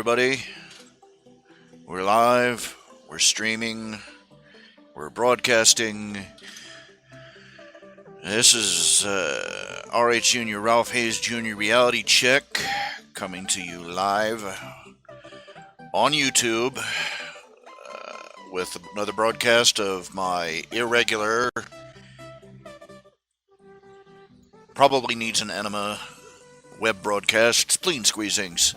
everybody. We're live, we're streaming, we're broadcasting. This is RHJunior, Ralph Hayes Jr. Reality Check, coming to you live on YouTube with another broadcast of my irregular, probably needs an enema web broadcast, spleen squeezings.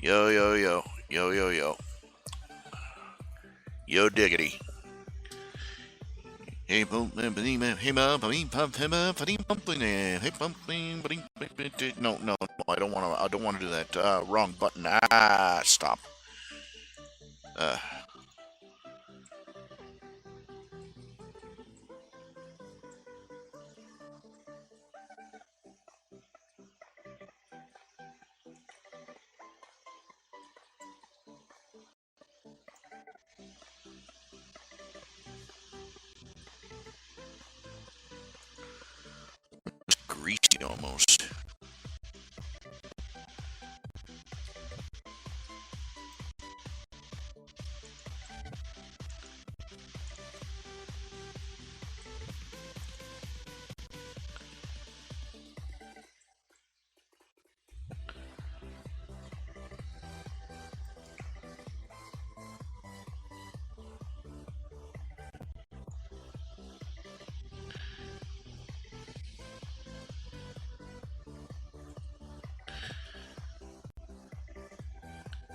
Yo, yo, yo. Yo, yo, yo. Yo, diggity. Hey, no, I don't want to do that. Wrong button. Stop. Greasy almost.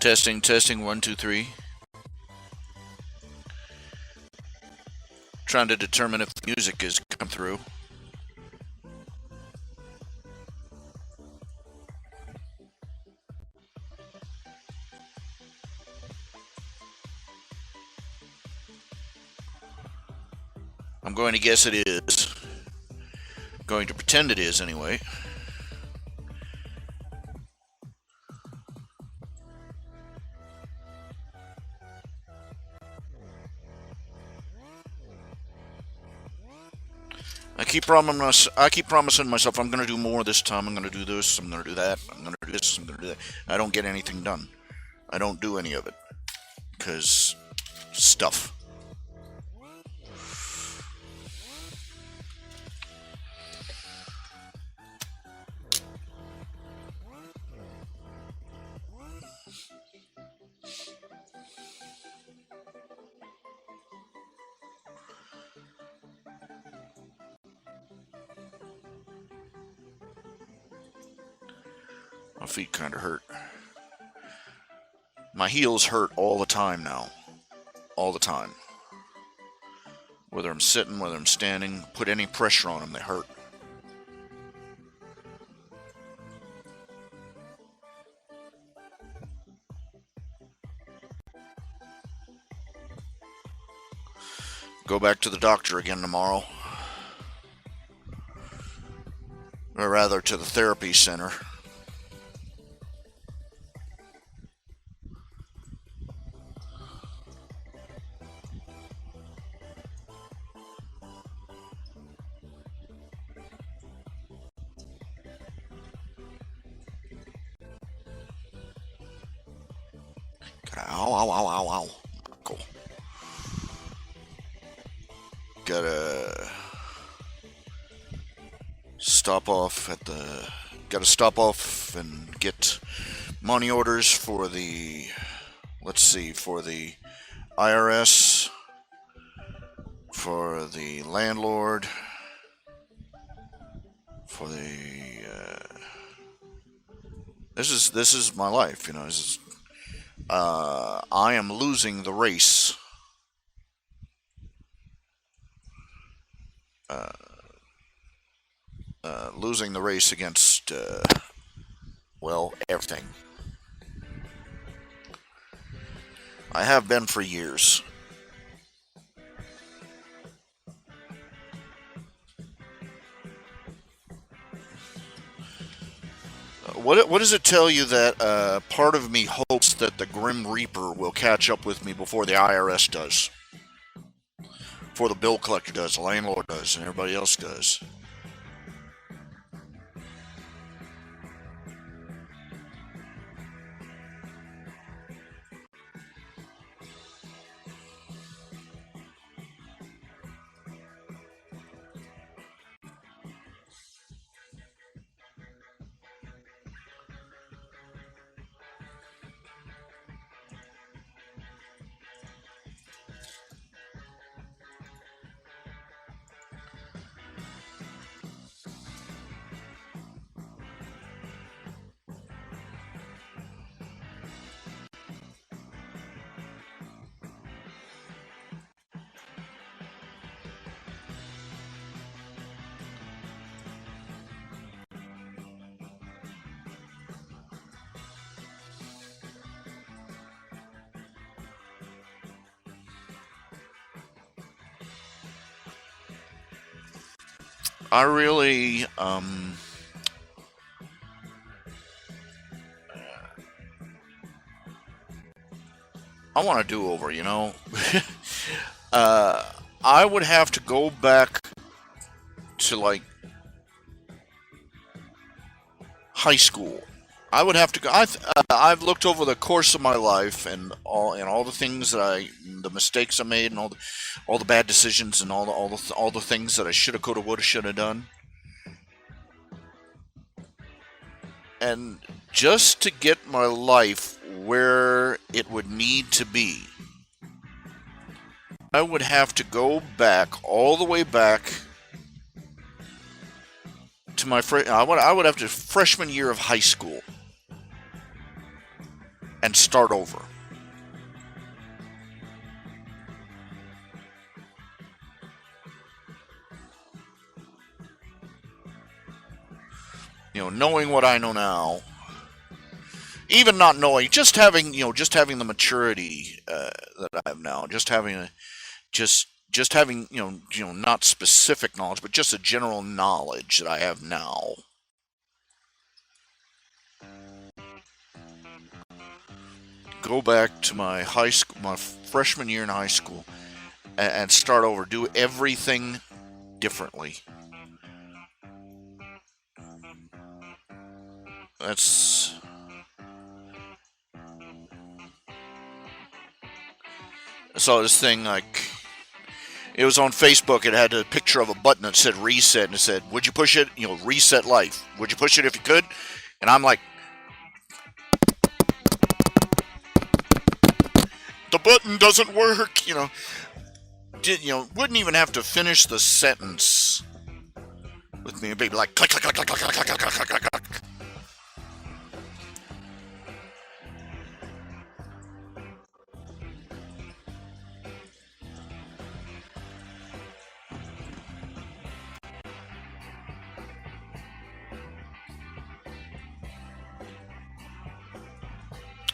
Testing, 1, 2, 3. Trying to determine if the music is come through. I'm going to guess it is. Going to pretend it is anyway. I keep promising myself I'm going to do more this time. I'm going to do this. I'm going to do that. I'm going to do this. I'm going to do that. I don't get anything done. I don't do any of it. Because stuff. My feet kind of hurt. My heels hurt all the time now. All the time. Whether I'm sitting, whether I'm standing, put any pressure on them, they hurt. Go back to the doctor again tomorrow. Or rather, to the therapy center. Ow. Cool. Gotta stop off and get money orders for the, for the IRS, for the landlord, for the, this is my life, I am losing the race. Losing the race against, everything. I have been for years. What does it tell you that part of me hopes that the Grim Reaper will catch up with me before the IRS does? Before the bill collector does, the landlord does, and everybody else does? I really, I want to do over. uh, I would have to go back to like high school. I would have to go. I've looked over the course of my life and all the things the mistakes I made, and all the bad decisions, and all the things that I shoulda, coulda, woulda, shoulda done, and just to get my life where it would need to be, I would have to go back all the way back to I would have to freshman year of high school and start over. Knowing what I know now, even not knowing, just having the maturity that I have now, just having not specific knowledge, but just a general knowledge that I have now. Go back to my high school, my freshman year in high school, and start over. Do everything differently. That's I saw this thing like it was on Facebook. It had a picture of a button that said reset, and it said, "Would you push it? Reset life. Would you push it if you could?" And I'm like, the button doesn't work. Wouldn't even have to finish the sentence with me. It'd be like click, click, click, click, click, click, click, click, click, click.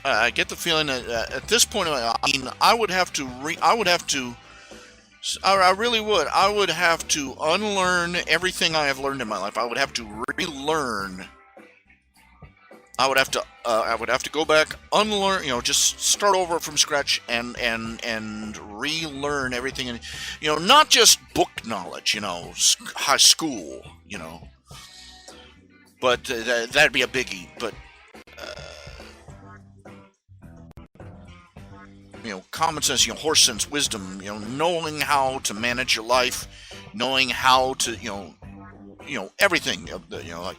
I get the feeling that at this point, I mean, I would have to, I really would. I would have to unlearn everything I have learned in my life. I would have to relearn. I would have to go back, unlearn, just start over from scratch and relearn everything, and not just book knowledge, high school, but that'd be a biggie. But common sense, horse sense, wisdom, knowing how to manage your life, knowing how to, everything, like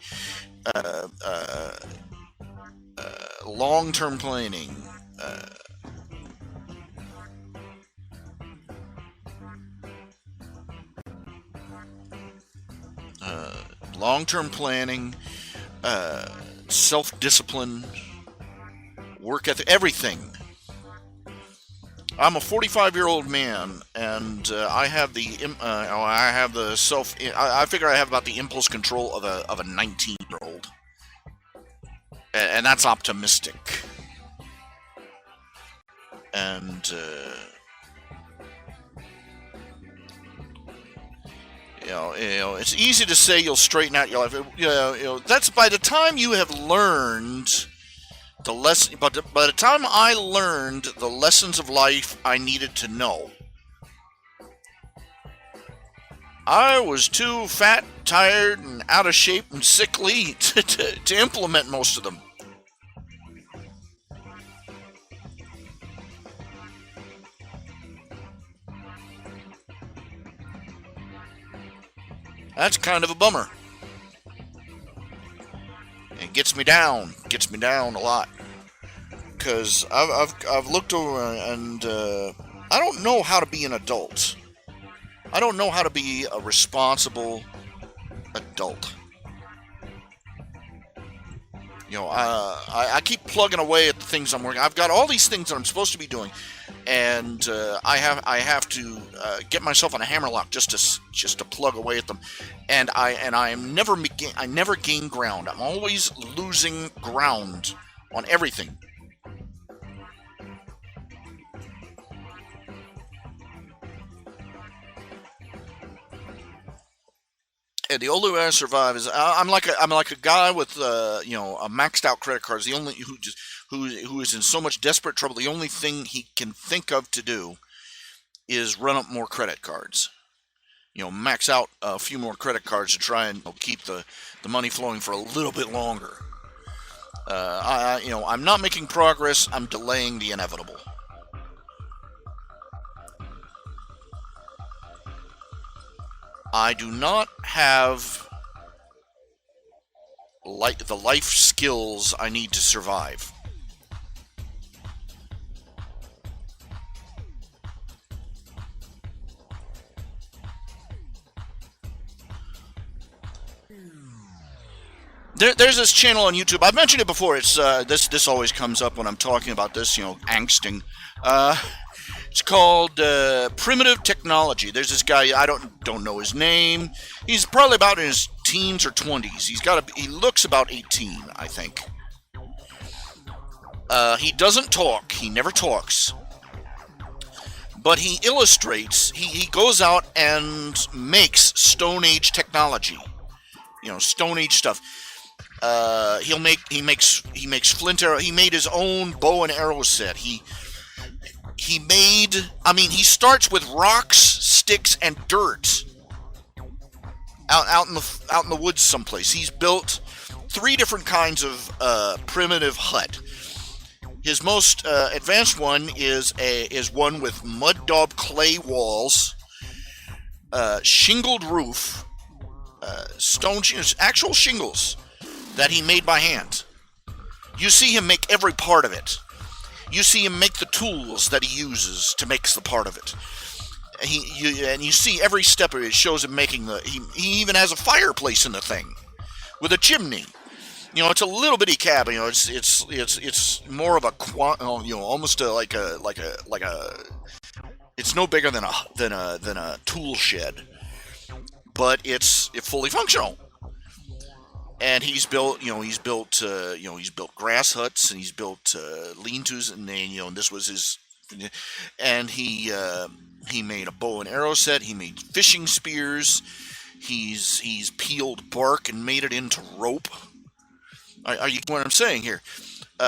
uh, uh, long-term planning, uh, uh, long-term planning, uh, self-discipline, work ethic, everything. I'm a 45-year-old man, and I have the self. I figure I have about the impulse control of a 19-year-old, and that's optimistic. And it's easy to say you'll straighten out your life. That's by the time you have learned the lesson. But by the time I learned the lessons of life I needed to know, I was too fat, tired, and out of shape and sickly to implement most of them. That's kind of a bummer. It gets me down a lot. Because I've looked over and I don't know how to be an adult. I don't know how to be a responsible adult. I keep plugging away at the things I'm working. I've got all these things that I'm supposed to be doing, and I have to get myself on a hammerlock just to plug away at them, and I never gain ground. I'm always losing ground on everything. And the only way I survive is I'm like a guy with a maxed out credit card. The only who is in so much desperate trouble. The only thing he can think of to do is run up more credit cards. Max out a few more credit cards to try and keep the money flowing for a little bit longer. I'm not making progress. I'm delaying the inevitable. I do not have the life skills I need to survive. There's this channel on YouTube. I've mentioned it before. It's this always comes up when I'm talking about this, angsting. It's called Primitive Technology. There's this guy, I don't know his name. He's probably about in his teens or 20s. He looks about 18, I think. He doesn't talk. He never talks. But he illustrates. He goes out and makes Stone Age technology. Stone Age stuff. He makes flint arrow. He made his own bow and arrow set. He starts with rocks, sticks, and dirt out in the woods someplace. He's built 3 different kinds of primitive hut. His most advanced one is one with mud daub clay walls, shingled roof, stone actual shingles that he made by hand. You see him make every part of it. You see him make the tools that he uses to make the part of it. And you see every step of it. It shows him making he even has a fireplace in the thing with a chimney. It's a little bitty cabin. It's more of a almost like a. It's no bigger than a tool shed, but it's fully functional. And he's built grass huts, and he's built lean-tos, and and this was his. And he made a bow and arrow set. He made fishing spears. He's peeled bark and made it into rope. Are you what I'm saying here?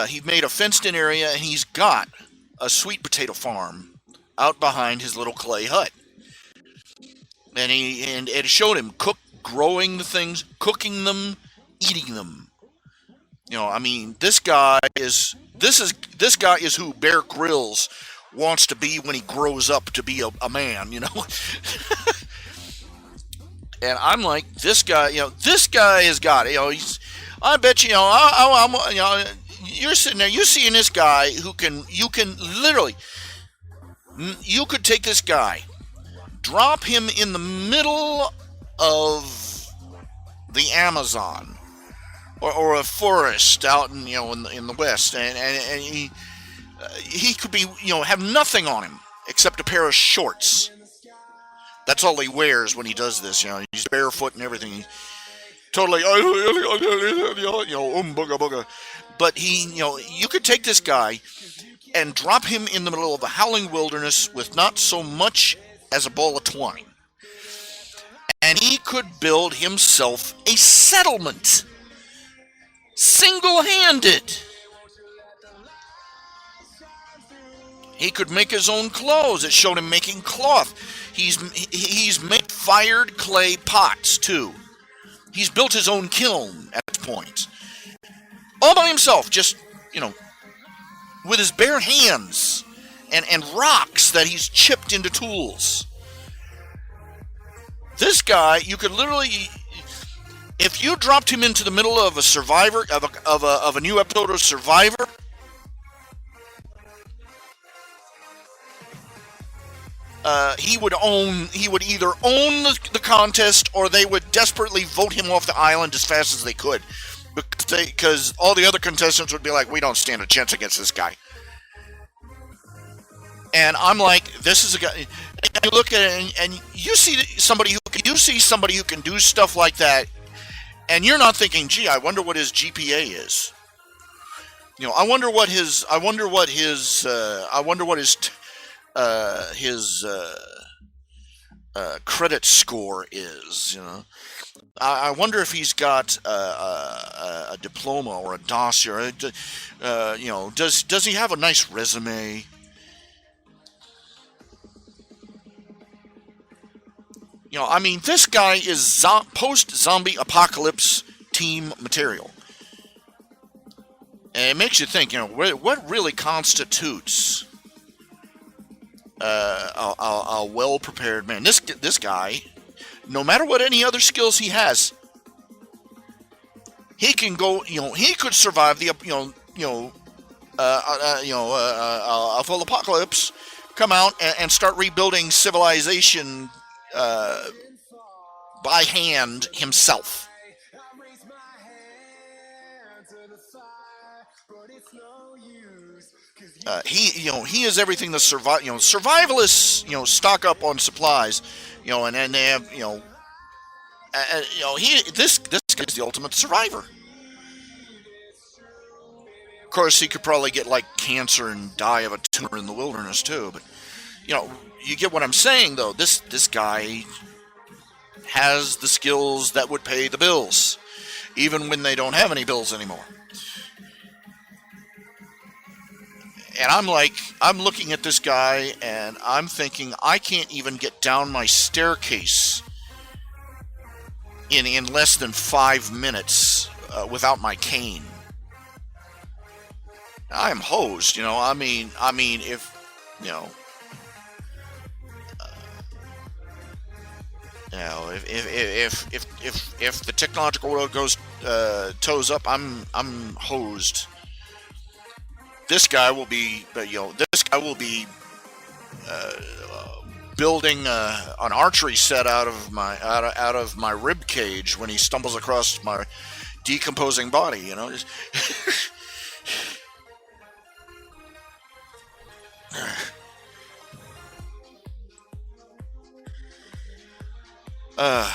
He made a fenced-in area, and he's got a sweet potato farm out behind his little clay hut. And it showed him growing the things, cooking them, eating them. This guy is who Bear Grylls wants to be when he grows up to be a man. And I'm like, this guy has got it. I bet you're sitting there, you're seeing this guy you can literally, you could take this guy, drop him in the middle of the Amazon or a forest out in the west, and he could be have nothing on him except a pair of shorts. That's all he wears when he does this. He's barefoot and everything. Totally, booga booga. But you could take this guy and drop him in the middle of the howling wilderness with not so much as a ball of twine, and he could build himself a settlement, single-handed. He could make his own clothes. It showed him making cloth. He's made fired clay pots too. He's built his own kiln at this point. All by himself, just, with his bare hands and rocks that he's chipped into tools. This guy, you could literally, if you dropped him into the middle of a Survivor, of a new episode of Survivor, he would either own the contest, or they would desperately vote him off the island as fast as they could, because all the other contestants would be like, we don't stand a chance against this guy. And I'm like, this is a guy. And you look at it, and you see somebody who can do stuff like that, and you're not thinking, gee, I wonder what his GPA is. I wonder what his credit score is. I wonder if he's got a diploma or a dossier. Does he have a nice resume? I mean, this guy is post-zombie apocalypse team material, and it makes you think. What really constitutes a well-prepared man? This guy, no matter what any other skills he has, he can go. He could survive the a full apocalypse, come out and start rebuilding civilization by hand himself. He is everything the survivalists stock up on supplies, and then they have this guy's the ultimate survivor. Of course, he could probably get like cancer and die of a tumor in the wilderness too. But you get what I'm saying, though. This guy has the skills that would pay the bills, even when they don't have any bills anymore. And I'm looking at this guy, and I'm thinking, I can't even get down my staircase in less than 5 minutes without my cane. I am hosed, I mean, if if the technological world goes toes up, I'm hosed. This guy will be, building an archery set out of my rib cage when he stumbles across my decomposing body. Just uh,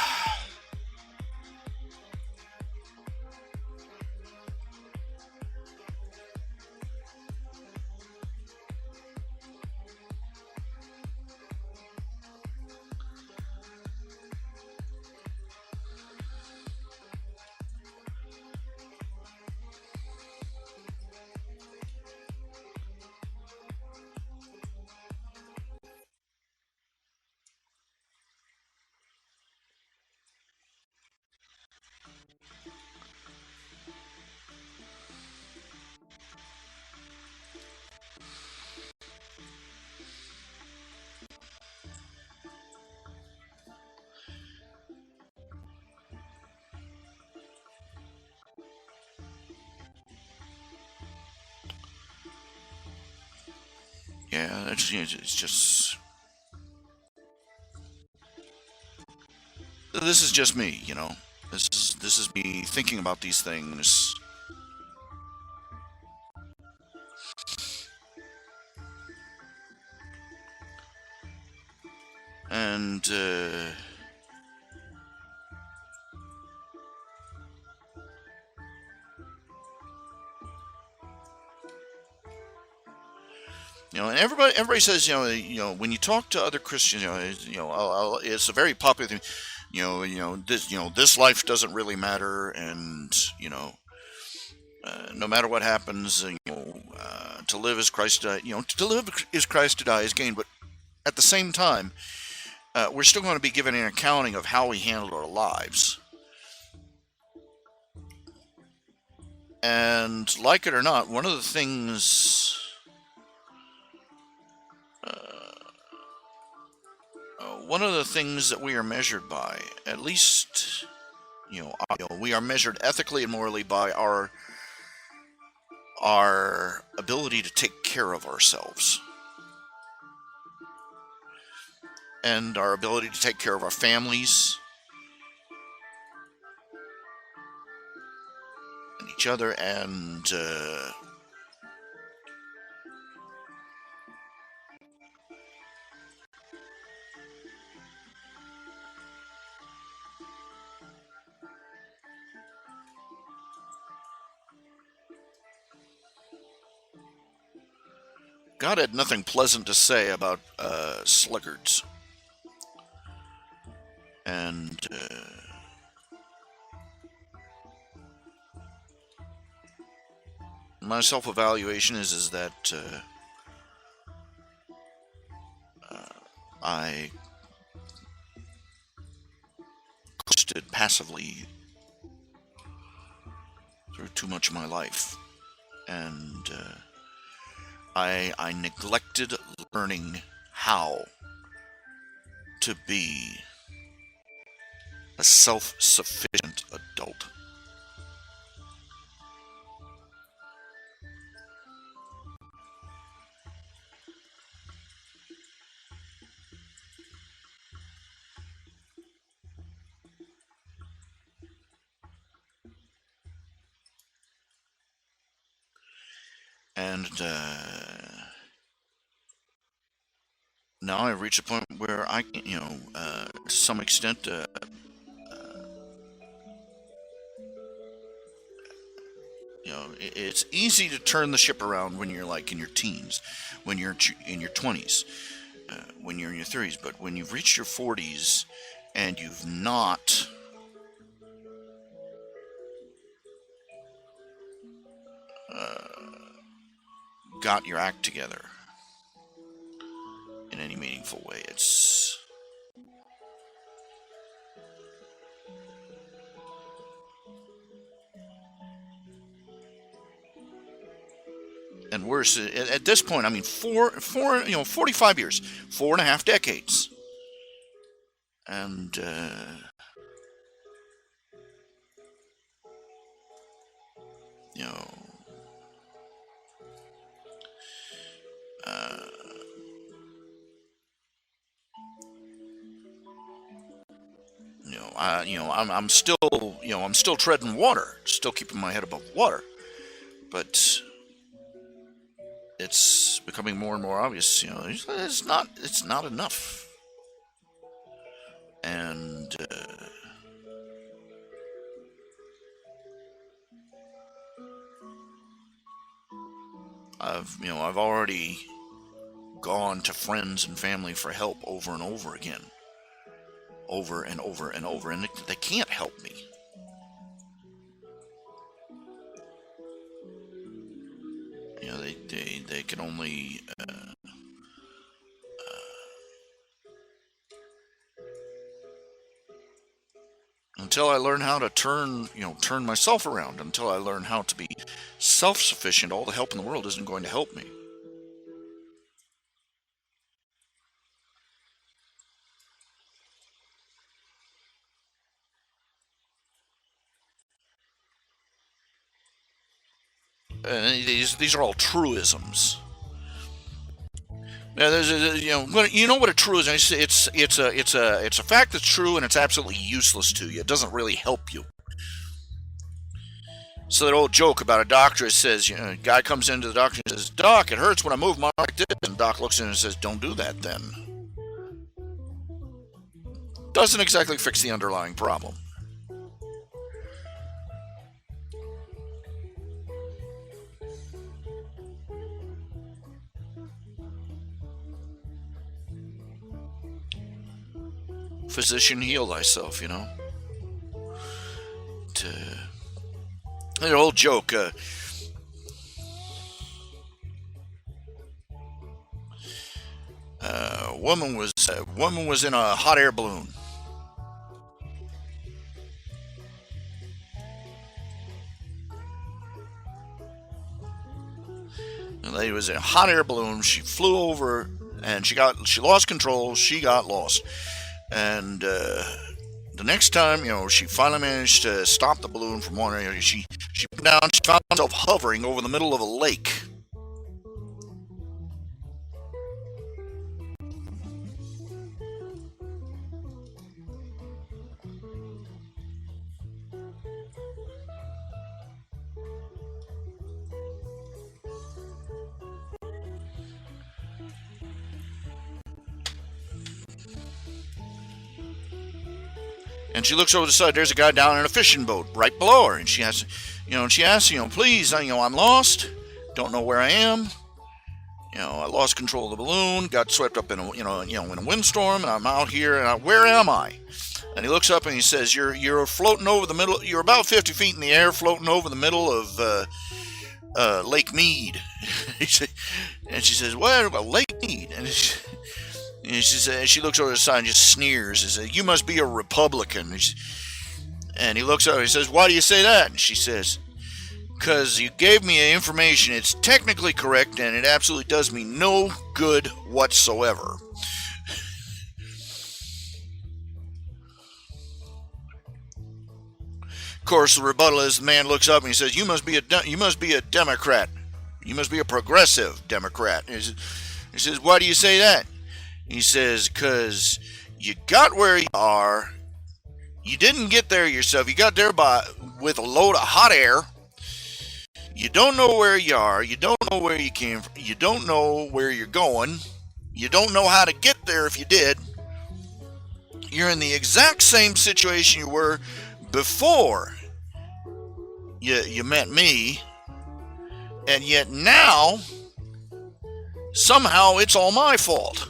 yeah, it's just. This is just me. This is me thinking about these things. And and everybody says, when you talk to other Christians, it's a very popular thing. This life doesn't really matter, and no matter what happens, to live is Christ to die. To live is Christ, to die is gain. But at the same time, we're still going to be given an accounting of how we handled our lives. And like it or not, one of the things that we are measured by, at least, we are measured ethically and morally by our ability to take care of ourselves and our ability to take care of our families and each other, and God had nothing pleasant to say about sluggards. And my self-evaluation is that I coasted passively through too much of my life, and I neglected learning how to be a self-sufficient adult. And now I've reached a point where I, to some extent, it's easy to turn the ship around when you're like in your teens, when you're in your 20s, when you're in your 30s. But when you've reached your 40s and you've not got your act together in any meaningful way, it's and worse at this point. I mean, 45 years, 4.5 decades, and you know, I'm still, I'm still treading water, still keeping my head above water, but it's becoming more and more obvious. It's not enough, and I've already gone to friends and family for help over and over again, over and over and over, and they can't help me. They can only until I learn how to turn myself around, until I learn how to be self-sufficient. All the help in the world isn't going to help me. These are all truisms. Now, you know what a truism is? It's a fact that's true, and it's absolutely useless to you. It doesn't really help you. So that old joke about a doctor, it says, a guy comes into the doctor and says, "Doc, it hurts when I move my arm like this." And the doc looks at him and says, "Don't do that then." Doesn't exactly fix the underlying problem. Physician, heal thyself, An old joke. A woman was in a hot air balloon. The lady was in a hot air balloon. She flew over, and she lost control. She got lost, and the next time, she finally managed to stop the balloon from wandering. She put down. She found herself hovering over the middle of a lake. And she looks over the side. There's a guy down in a fishing boat right below her, and she asks, "Please, I'm lost. Don't know where I am. I lost control of the balloon. Got swept up in in a windstorm, and I'm out here. And where am I?" And he looks up and he says, "You're floating over the middle. You're about 50 feet in the air, floating over the middle of Lake Mead. And she says, what about Lake Mead? She looks over the side and just sneers and says, you must be a Republican. And he looks over and he says, why do you say that? And she says, because you gave me information. It's technically correct and it absolutely does me no good whatsoever. Of course, the rebuttal is the man looks up and he says, you must be a Democrat. You must be a progressive Democrat. And he says, why do you say that? He says, because you got where you are. You didn't get there yourself. You got there with a load of hot air. You don't know where you are. You don't know where you came from. You don't know where you're going. You don't know how to get there if you did. You're in the exact same situation you were before you met me. And yet now, somehow it's all my fault.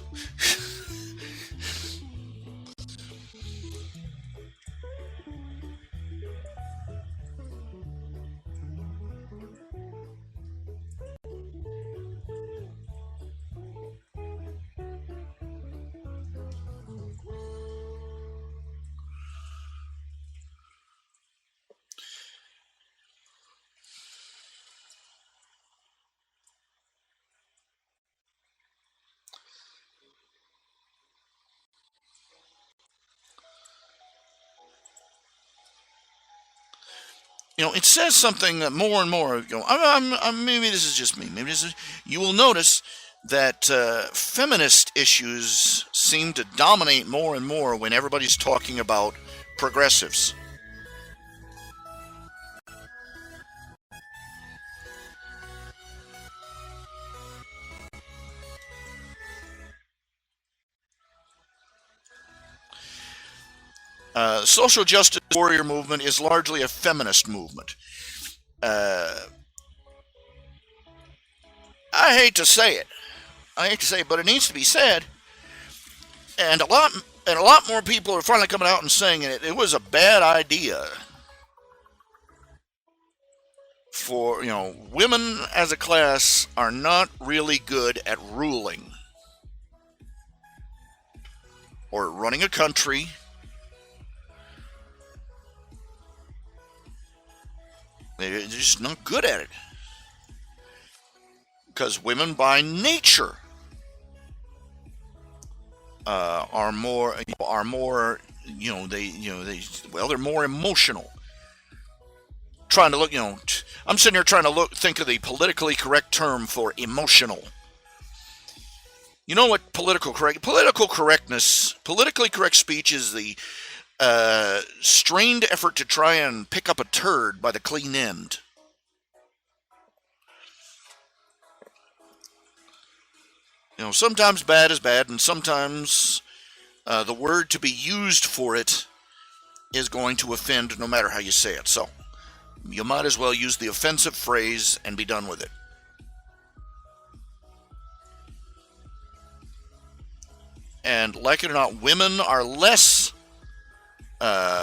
It says something that more and more. Maybe this is just me. You will notice that feminist issues seem to dominate more and more when everybody's talking about progressives. Social justice warrior movement is largely a feminist movement. I hate to say it. But it needs to be said. And a lot more people are finally coming out and saying it was a bad idea for, women as a class are not really good at ruling or running a country. They're just not good at it. Because women by nature are more they're more emotional. Trying to look, I'm sitting here trying to think of the politically correct term for emotional. You know what politically correct speech is the strained effort to try and pick up a turd by the clean end. Sometimes bad is bad, and sometimes the word to be used for it is going to offend no matter how you say it. So you might as well use the offensive phrase and be done with it. And like it or not, women are less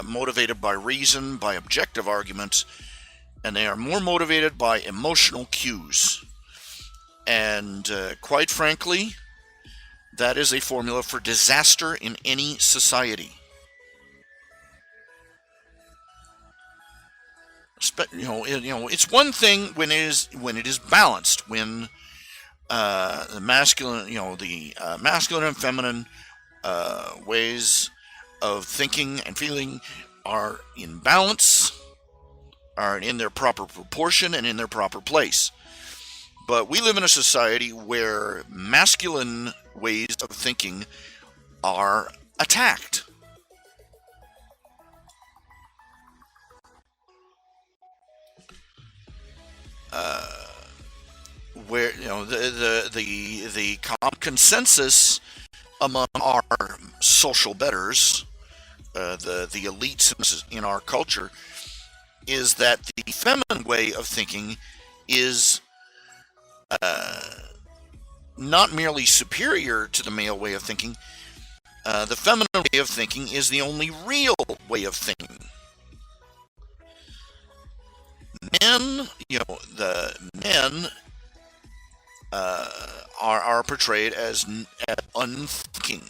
motivated by reason, by objective arguments, and they are more motivated by emotional cues. And quite frankly, that is a formula for disaster in any society. It's one thing when it is balanced, when the masculine, masculine and feminine ways of thinking and feeling are in balance, are in their proper proportion and in their proper place. But we live in a society where masculine ways of thinking are attacked. Where the common consensus among our social betters, the elites in our culture, is that the feminine way of thinking is not merely superior to the male way of thinking. The feminine way of thinking is the only real way of thinking. Men, the men are portrayed as unthinking.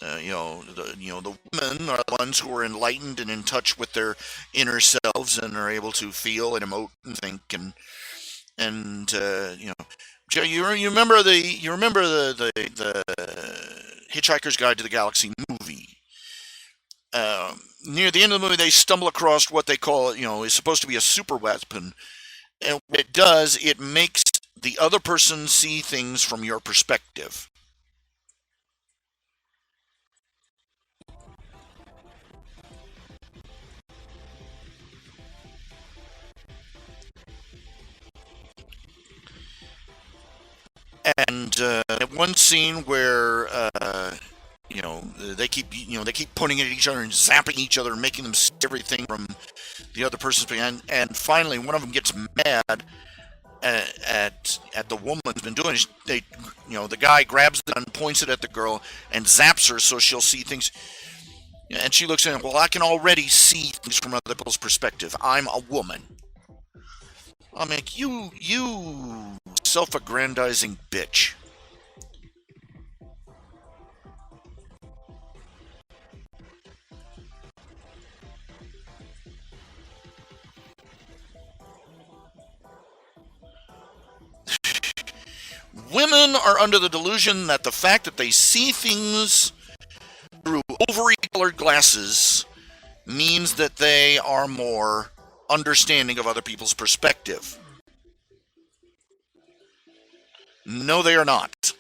The women are the ones who are enlightened and in touch with their inner selves and are able to feel and emote and think and you remember the Hitchhiker's Guide to the Galaxy movie. Near the end of the movie, they stumble across what they call, is supposed to be a super weapon, and what it does, it makes the other person see things from your perspective. And one scene where they keep pointing at each other and zapping each other, and making them see everything from the other person's perspective. And finally, one of them gets mad at the woman who's been doing it. The guy grabs it and points it at the girl and zaps her so she'll see things. And she looks at him. Well, I can already see things from other people's perspective. I'm a woman. I'm like, you self-aggrandizing bitch. Women are under the delusion that the fact that they see things through ovary-colored glasses means that they are more understanding of other people's perspective. No, they are not.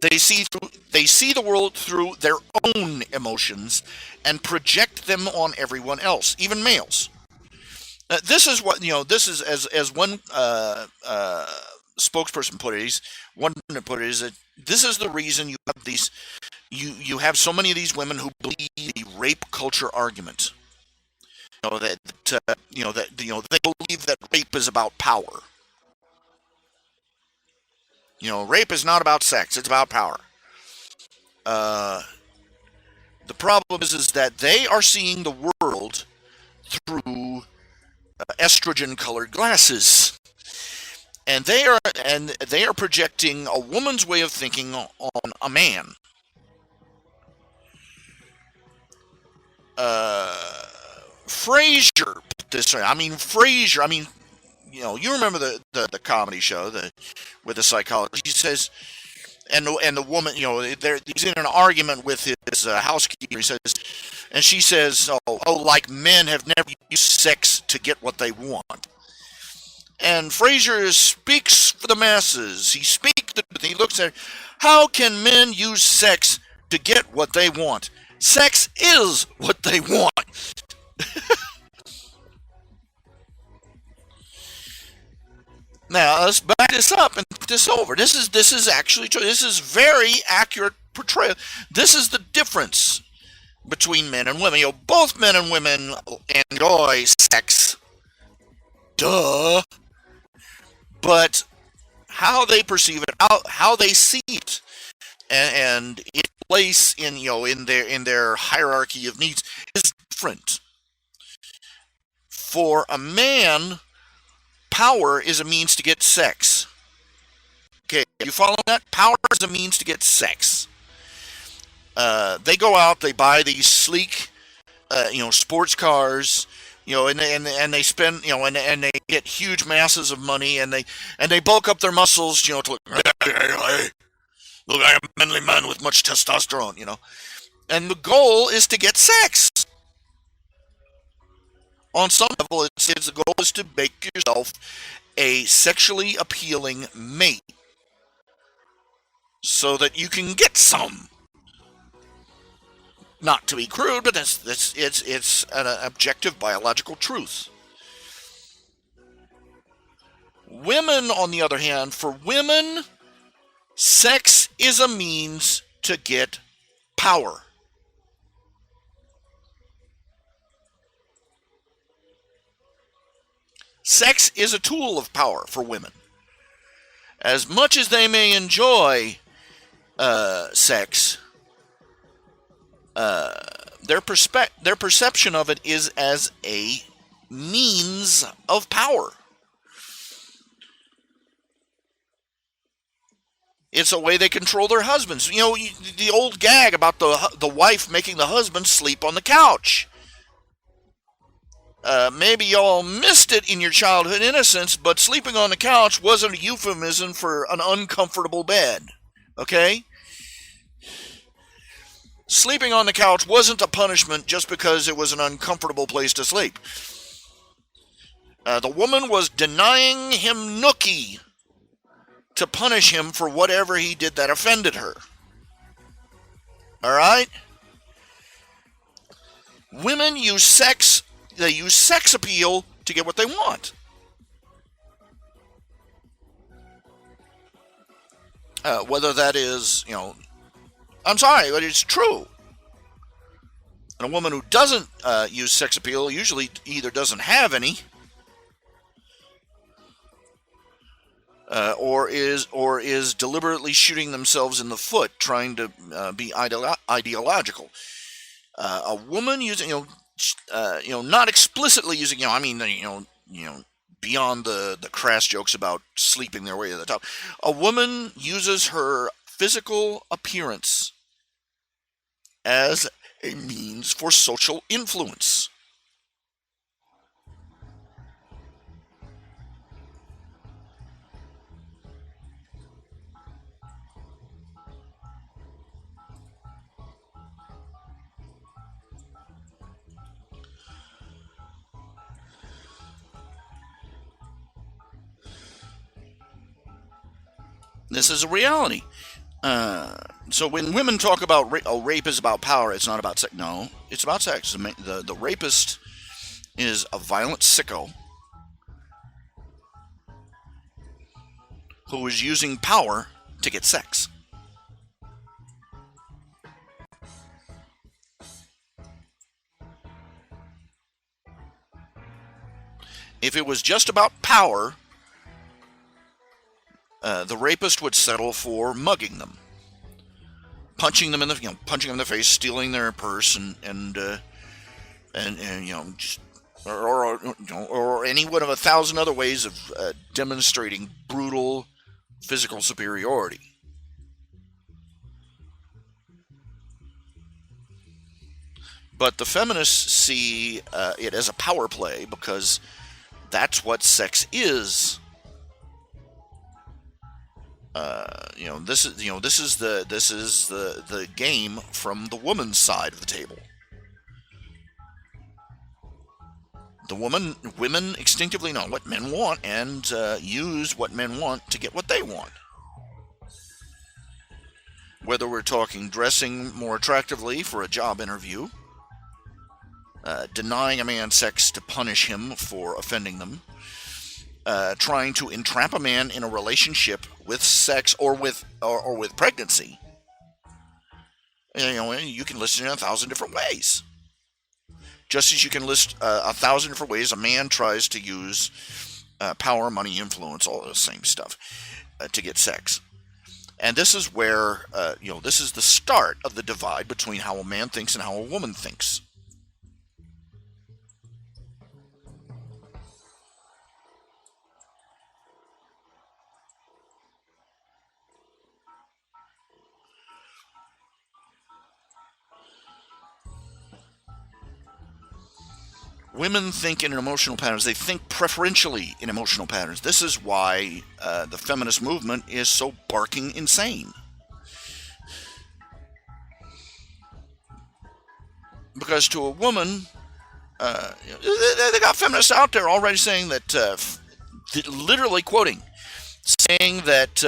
They see the world through their own emotions and project them on everyone else, even males. This is what This is as one spokesperson put it. One put it is that this is the reason you have these. You have so many of these women who believe the rape culture argument. They believe that rape is about power. Rape is not about sex; it's about power. Uh, the problem is that they are seeing the world through estrogen-colored glasses, and they are projecting a woman's way of thinking on a man. Uh, Frasier put this. I mean, Frasier. I mean, you remember the comedy show with the psychologist. He says, and the woman, he's in an argument with his housekeeper. He says, and she says, like men have never used sex to get what they want. And Frasier speaks for the masses. He speaks. He looks at how can men use sex to get what they want? Sex is what they want. Now let's back this up and put this over. This is actually true. This is very accurate portrayal. This is the difference between men and women. Both men and women enjoy sex. Duh. But how they perceive it, how they see it, and its place in their hierarchy of needs is different. For a man, power is a means to get sex. Okay, you follow that? Power is a means to get sex. They go out, they buy these sleek, sports cars, and they spend, and they get huge masses of money, and they bulk up their muscles, to look, look, I am a manly man with much testosterone, and the goal is to get sex. On some level, the goal is to make yourself a sexually appealing mate so that you can get some. Not to be crude, but it's an objective biological truth. Women, on the other hand, for women, sex is a means to get power. Sex is a tool of power for women. As much as they may enjoy sex, uh, their perception of it is as a means of power. It's a way they control their husbands. You know, the old gag about the wife making the husband sleep on the couch. Maybe y'all missed it in your childhood innocence, but sleeping on the couch wasn't a euphemism for an uncomfortable bed. Okay? Sleeping on the couch wasn't a punishment just because it was an uncomfortable place to sleep. The woman was denying him nookie to punish him for whatever he did that offended her. All right? Women use sex appeal to get what they want. Whether that is, I'm sorry, but it's true. And a woman who doesn't use sex appeal usually either doesn't have any, or is deliberately shooting themselves in the foot, trying to be ideological. A woman using, not explicitly using, beyond the crass jokes about sleeping their way to the top. A woman uses her physical appearance as a means for social influence. This is a reality. So when women talk about rape is about power, it's not about sex. No, it's about sex. The rapist is a violent sicko who is using power to get sex. If it was just about power, the rapist would settle for mugging them, punching them in the face, stealing their purse, and just, or any one of 1,000 other ways of demonstrating brutal physical superiority. But the feminists see it as a power play because that's what sex is. This is the game from the woman's side of the table. Women instinctively know what men want and use what men want to get what they want. Whether we're talking dressing more attractively for a job interview, denying a man sex to punish him for offending them, trying to entrap a man in a relationship with sex or with pregnancy. You can list it in 1,000 different ways. Just as you can list 1,000 different ways a man tries to use power, money, influence, all the same stuff to get sex. And this is where, this is the start of the divide between how a man thinks and how a woman thinks. Women think in emotional patterns. They think preferentially in emotional patterns. This is why the feminist movement is so barking insane. Because to a woman, they got feminists out there already saying that, literally quoting, saying that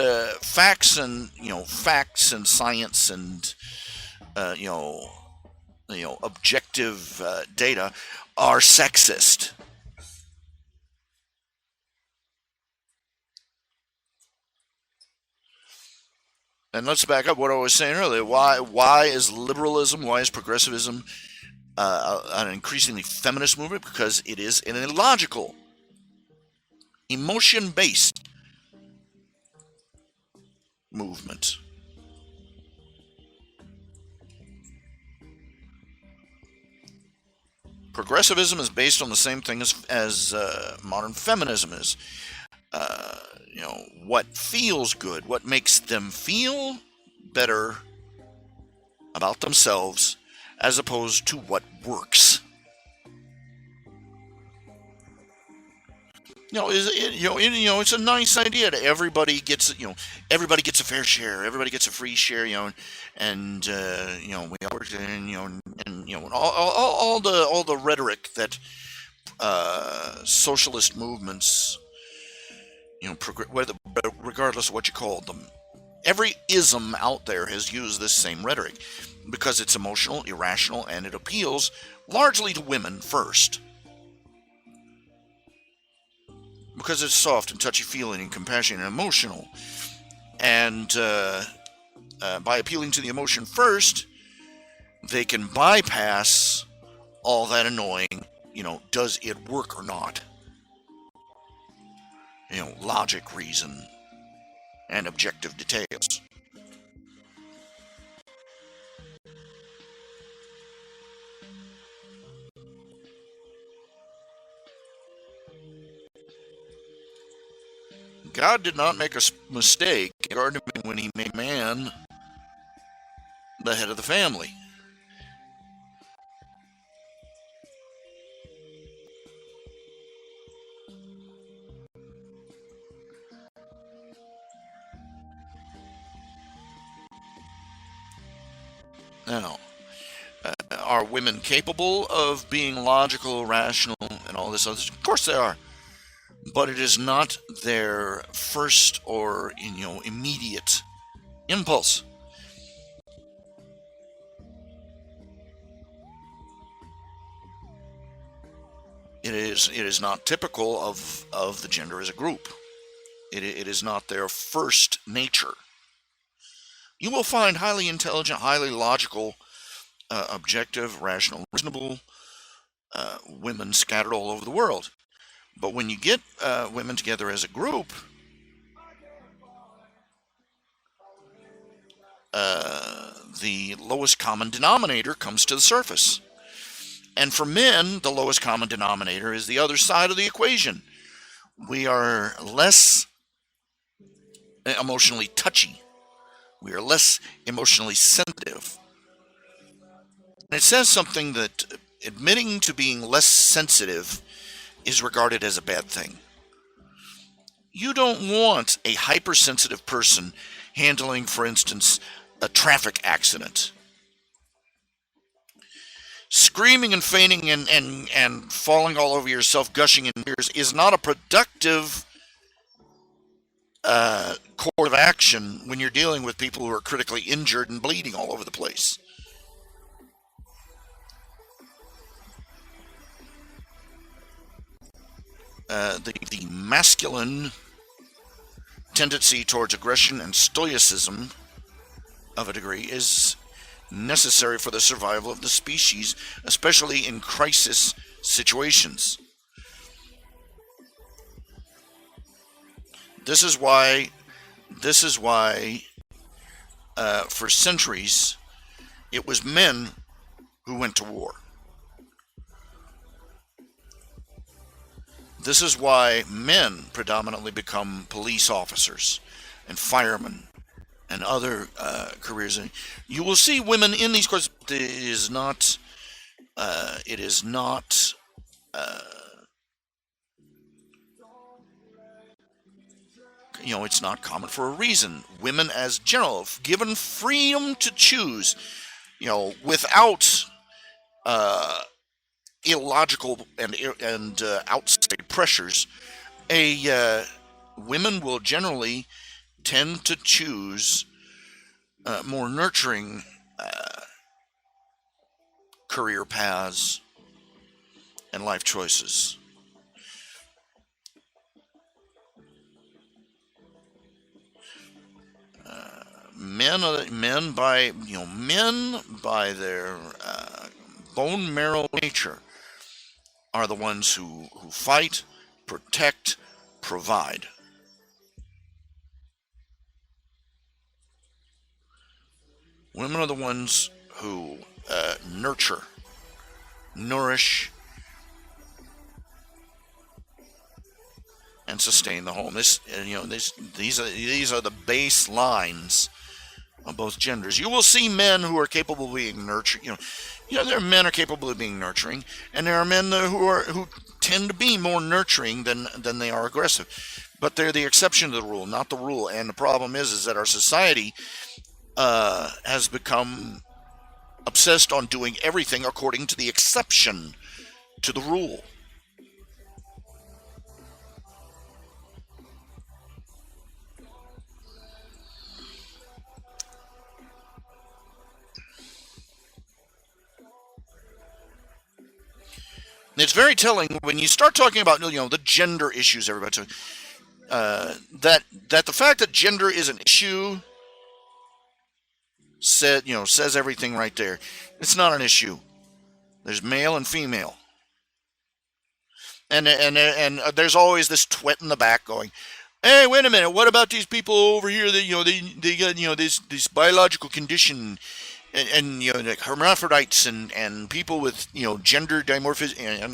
facts and science and objective data are sexist. And let's back up what I was saying earlier. Why is liberalism, why is progressivism an increasingly feminist movement? Because it is an illogical, emotion-based movement. Progressivism is based on the same thing as modern feminism is. Uh, what feels good, what makes them feel better about themselves, as opposed to what works. It's a nice idea that everybody gets a fair share, everybody gets a free share, and we all work, and all the rhetoric that socialist movements, regardless of what you call them, every ism out there has used this same rhetoric because it's emotional, irrational, and it appeals largely to women first. Because it's soft and touchy-feely and compassionate and emotional. And by appealing to the emotion first, they can bypass all that annoying, does it work or not? Logic, reason, and objective details. God did not make a mistake in Garden of Eden when he made man the head of the family. Now, are women capable of being logical, rational, and all this other stuff? Of course they are. But it is not their first or immediate impulse. It is not typical of the gender as a group. It is not their first nature. You will find highly intelligent, highly logical, objective, rational, reasonable women scattered all over the world. But when you get women together as a group, the lowest common denominator comes to the surface. And for men, the lowest common denominator is the other side of the equation. We are less emotionally touchy. We are less emotionally sensitive. And it says something that admitting to being less sensitive is regarded as a bad thing. You don't want a hypersensitive person handling, for instance, a traffic accident. Screaming and fainting and falling all over yourself, gushing in tears, is not a productive course of action when you're dealing with people who are critically injured and bleeding all over the place. The masculine tendency towards aggression and stoicism of a degree is necessary for the survival of the species, especially in crisis situations. This is why for centuries it was men who went to war. This is why men predominantly become police officers and firemen and other careers. And you will see women in these courses. It is not. It's not common for a reason. Women, as general, given freedom to choose, without illogical and outside pressures, women will generally tend to choose more nurturing career paths and life choices. Men by their bone marrow nature are the ones who fight, protect, provide. Women are the ones who nurture, nourish, and sustain the home. These are the baselines of both genders. You will see men who are capable of being nurturing. There are men who are capable of being nurturing, and there are men who tend to be more nurturing than they are aggressive. But they're the exception to the rule, not the rule. And the problem is that our society has become obsessed on doing everything according to the exception to the rule. It's very telling when you start talking about the gender issues. Everybody, that the fact that gender is an issue says everything right there. It's not an issue. There's male and female, and there's always this twit in the back going, "Hey, wait a minute! What about these people over here that they got this biological condition?" And like hermaphrodites and people with gender dimorphism and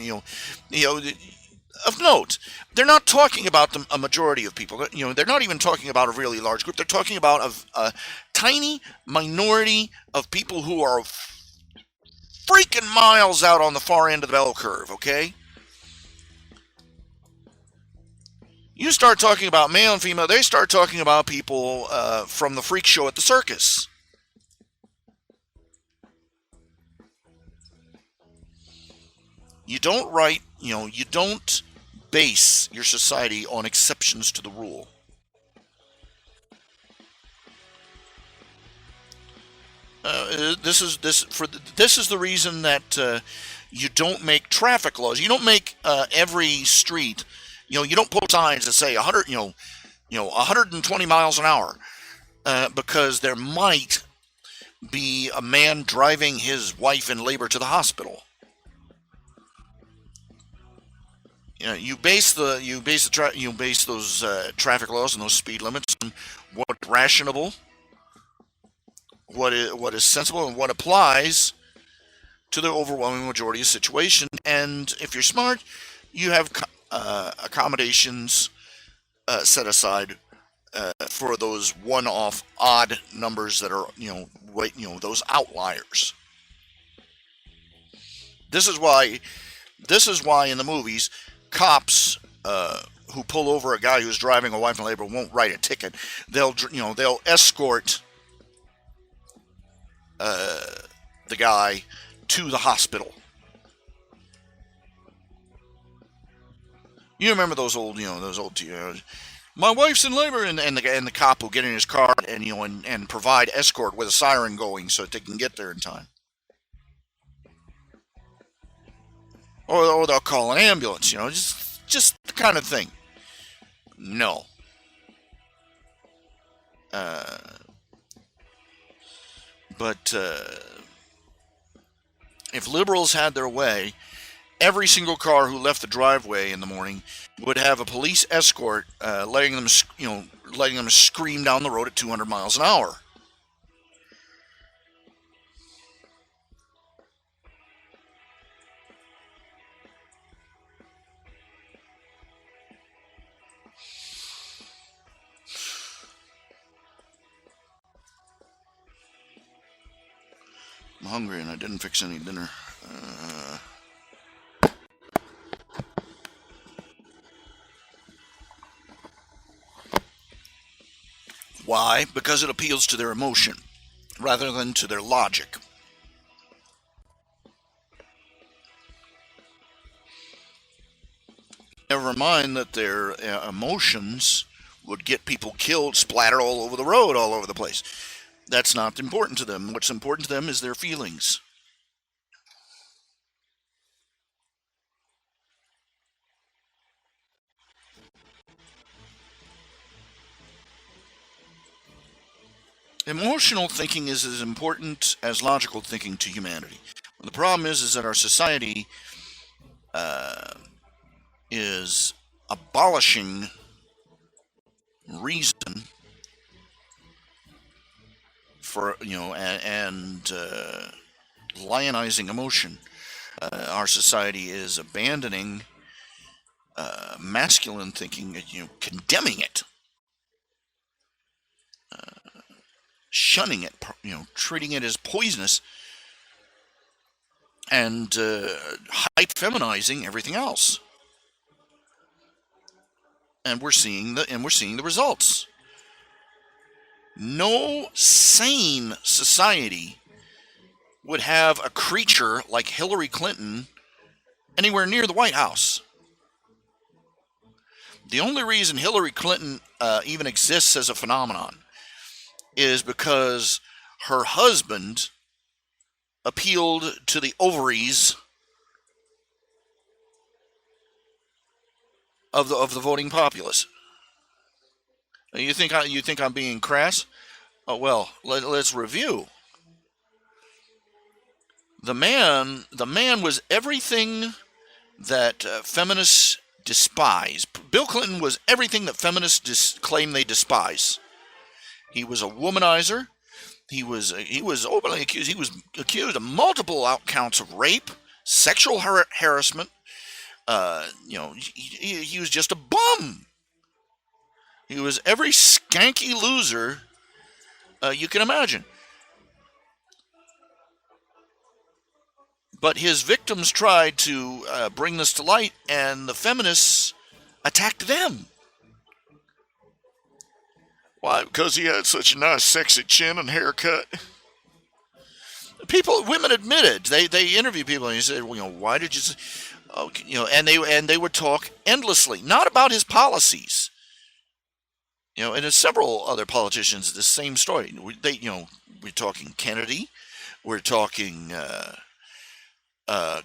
of note, they're not talking about a majority of people. They're not even talking about a really large group. They're talking about a tiny minority of people who are freaking miles out on the far end of the bell curve. Okay, you start talking about male and female, they start talking about people from the freak show at the circus. You don't base your society on exceptions to the rule. This is the reason that you don't make traffic laws. You don't make every street. You don't put signs that say 120 miles an hour, because there might be a man driving his wife in labor to the hospital. You base those traffic laws and those speed limits on what's rational, what is sensible, and what applies to the overwhelming majority of situations. And if you're smart, you have accommodations set aside for those one-off odd numbers that are those outliers. This is why in the movies, cops who pull over a guy who's driving a wife in labor won't write a ticket. They'll escort the guy to the hospital. You remember those old my wife's in labor, and the cop will get in his car and provide escort with a siren going so that they can get there in time. Or they'll call an ambulance, just the kind of thing. No. But if liberals had their way, every single car who left the driveway in the morning would have a police escort, letting them scream down the road at 200 miles an hour. I'm hungry and I didn't fix any dinner. Why? Because it appeals to their emotion rather than to their logic. Never mind that their emotions would get people killed, splattered all over the road, all over the place. That's not important to them. What's important to them is their feelings. Emotional thinking is as important as logical thinking to humanity. The problem is that our society is abolishing reason for and lionizing emotion. Our society is abandoning masculine thinking, condemning it, shunning it, treating it as poisonous, and hype feminizing everything else. And we're seeing the results. No sane society would have a creature like Hillary Clinton anywhere near the White House. The only reason Hillary Clinton even exists as a phenomenon is because her husband appealed to the ovaries of the voting populace. You think I'm being crass? Oh well, let's review. The man was everything that feminists despise. Bill Clinton was everything that feminists claim they despise. He was a womanizer. He was openly accused. He was accused of multiple counts of rape, sexual harassment. He was just a bum. He was every skanky loser you can imagine. But his victims tried to bring this to light, and the feminists attacked them. Why? Because he had such a nice, sexy chin and haircut. Women admitted. They interviewed people, and he said, "Well, why did you?" And they would talk endlessly, not about his policies. And there's several other politicians, the same story. We're talking Kennedy, we're talking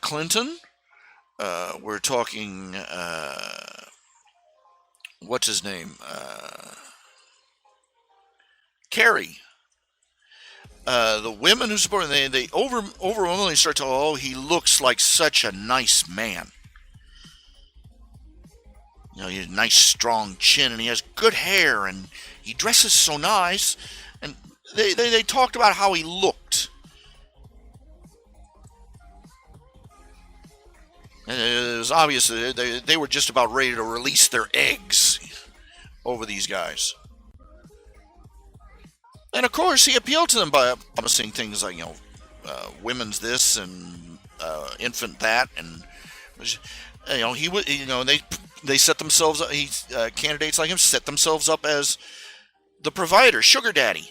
Clinton, we're talking what's his name, Kerry. The women who support him, they overwhelmingly start to, oh, he looks like such a nice man. He has a nice, strong chin, and he has good hair, and he dresses so nice. And they talked about how he looked. And it was obvious that they were just about ready to release their eggs over these guys. And of course, he appealed to them by promising things like, women's this and infant that, and he would, they set themselves up. Candidates like him set themselves up as the provider, sugar daddy.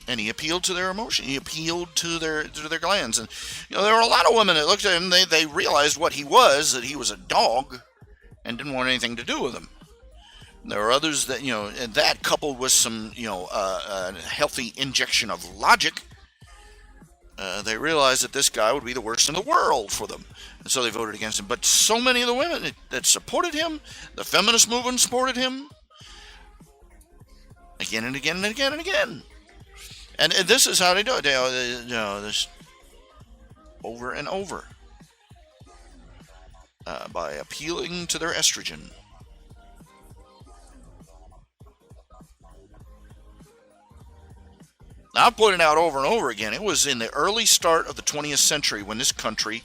And he appealed to their emotion. He appealed to their glands. And there were a lot of women that looked at him. They realized what he was, that he was a dog, and didn't want anything to do with him. And there were others that and that coupled with some a healthy injection of logic, they realized that this guy would be the worst in the world for them, and so they voted against him. But so many of the women that supported him, the feminist movement supported him, again and again and again and again. And this is how they do it. This over and over by appealing to their estrogen. Now, I've pointed out over and over again, it was in the early start of the 20th century when this country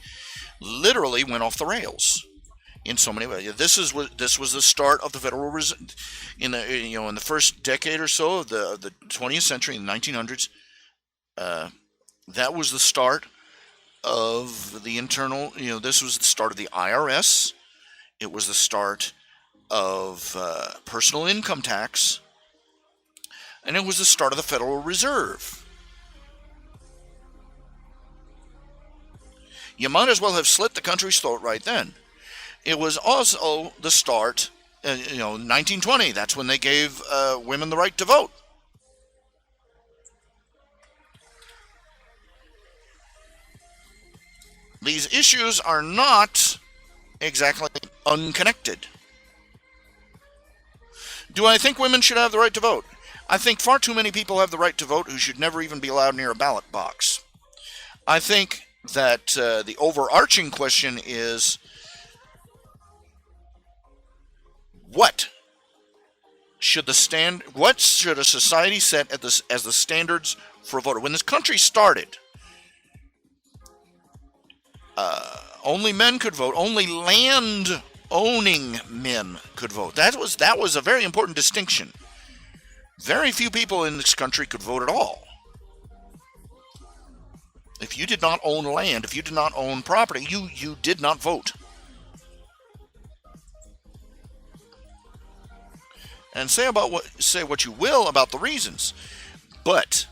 literally went off the rails in so many ways. This was the start of the Federal Reserve in the first decade or so of the 20th century, in the 1900s. That was the start of the internal. This was the start of the IRS. It was the start of personal income tax, and it was the start of the Federal Reserve. You might as well have slit the country's throat right then. It was also the start, 1920. That's when they gave women the right to vote. These issues are not exactly unconnected. Do I think women should have the right to vote? I think far too many people have the right to vote who should never even be allowed near a ballot box. I think that the overarching question is, What what should a society set at this as the standards for a voter? When this country started, only men could vote. Only land owning men could vote. That was a very important distinction. Very few people in this country could vote at all. If you did not own land, if you did not own property, you did not vote. And say what you will about the reasons, but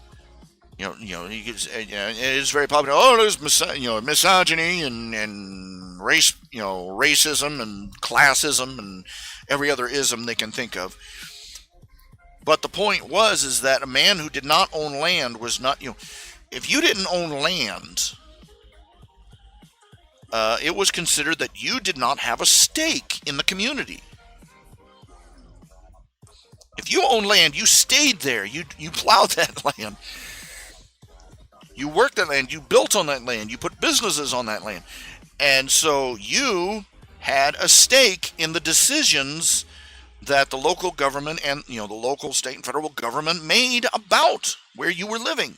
it is very popular. Oh, there's misogyny and race, racism and classism and every other ism they can think of. But the point is that a man who did not own land was not, if you didn't own land, it was considered that you did not have a stake in the community. If you owned land, you stayed there. You plowed that land. You worked that land. You built on that land. You put businesses on that land. And so you had a stake in the decisions that the local government and the local, state, and federal government made about where you were living.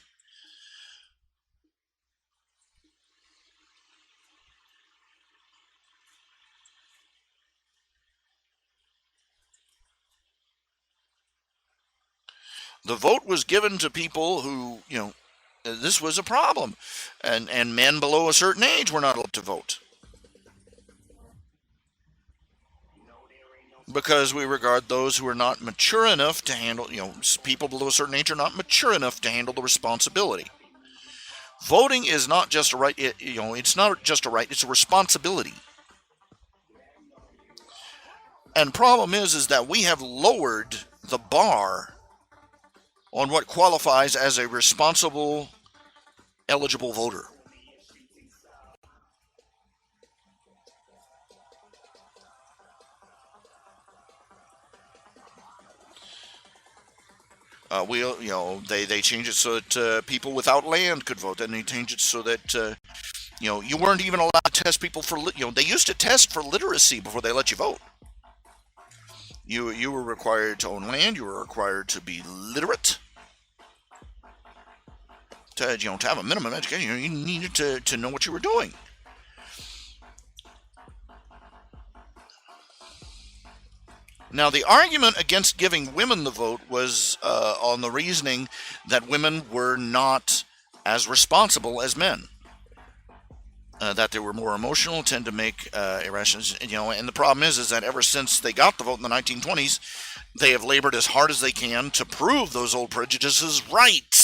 The vote was given to people who, this was a problem. And men below a certain age were not allowed to vote. Because we regard those who are not mature enough to handle, people below a certain age are not mature enough to handle the responsibility. Voting is not just a right, it's not just a right, it's a responsibility. And problem is that we have lowered the bar on what qualifies as a responsible, eligible voter. They changed it so that people without land could vote. Then they changed it so that you weren't even allowed to test people for they used to test for literacy before they let you vote. You were required to own land. You were required to be literate. To have a minimum education, you needed to know what you were doing. Now, the argument against giving women the vote was on the reasoning that women were not as responsible as men. That they were more emotional, tend to make irrational, and the problem is that ever since they got the vote in the 1920s, they have labored as hard as they can to prove those old prejudices right.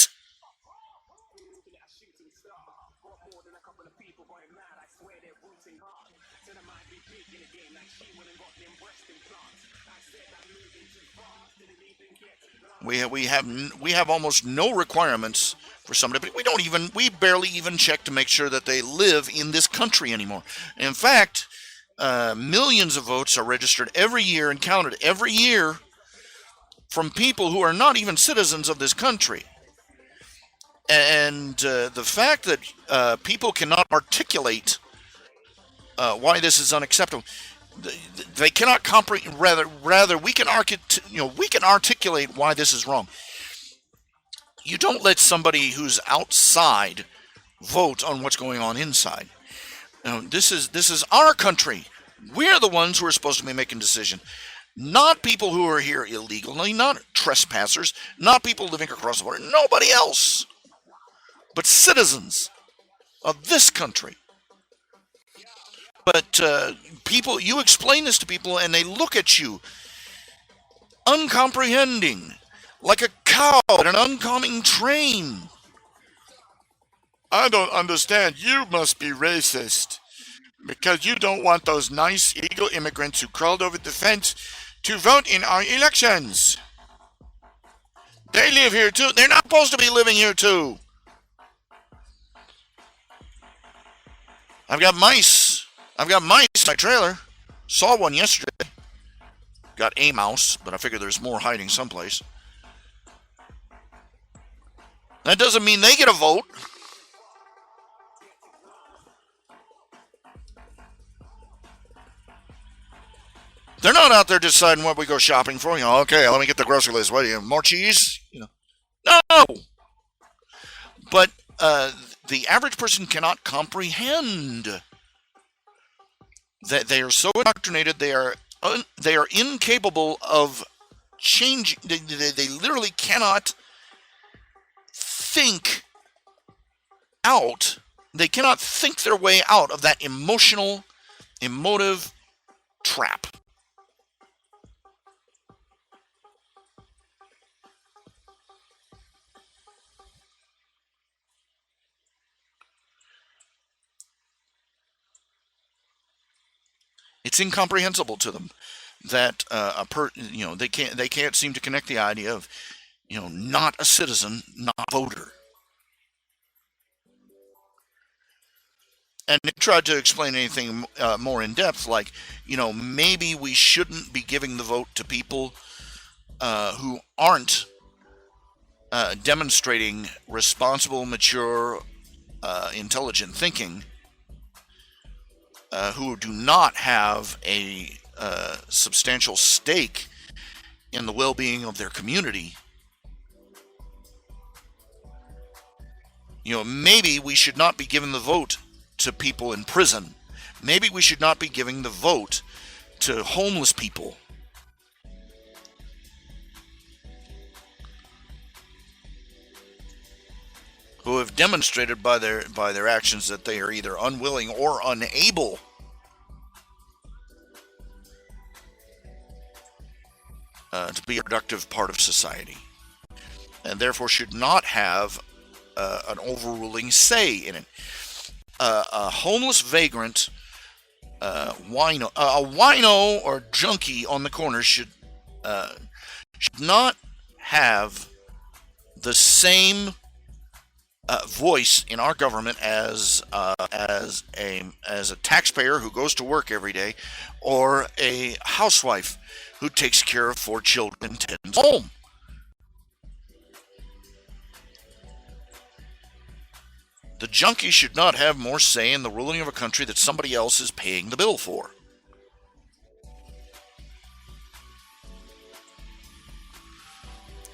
We have almost no requirements for somebody, but we barely even check to make sure that they live in this country anymore. In fact, millions of votes are registered every year and counted every year from people who are not even citizens of this country. And the fact that people cannot articulate why this is unacceptable, they cannot comprehend. Rather, we can articulate why this is wrong. You don't let somebody who's outside vote on what's going on inside. This is our country. We're the ones who are supposed to be making decisions, not people who are here illegally, not trespassers, not people living across the border, nobody else, but citizens of this country. But you explain this to people and they look at you uncomprehending, like a cow at an oncoming train. I don't understand. You must be racist because you don't want those nice illegal immigrants who crawled over the fence to vote in our elections. They live here too. They're not supposed to be living here too. I've got mice in my trailer. Saw one yesterday. Got a mouse, but I figure there's more hiding someplace. That doesn't mean they get a vote. They're not out there deciding what we go shopping for. Okay, let me get the grocery list. What do you, more cheese? No. But the average person cannot comprehend that they are so indoctrinated. They are incapable of change. They literally cannot think out. They cannot think their way out of that emotive trap. It's incomprehensible to them that they can't seem to connect the idea of not a citizen, not a voter. And Nick tried to explain anything more in depth, like maybe we shouldn't be giving the vote to people who aren't demonstrating responsible, mature, intelligent thinking, who do not have a substantial stake in the well-being of their community. Maybe we should not be giving the vote to people in prison. Maybe we should not be giving the vote to homeless people. Who have demonstrated by their actions that they are either unwilling or unable to be a productive part of society, and therefore should not have an overruling say in it. A homeless vagrant, a wino or junkie on the corner should not have the same voice in our government as a taxpayer who goes to work every day, or a housewife who takes care of 4 children and tends home. The junkie should not have more say in the ruling of a country that somebody else is paying the bill for.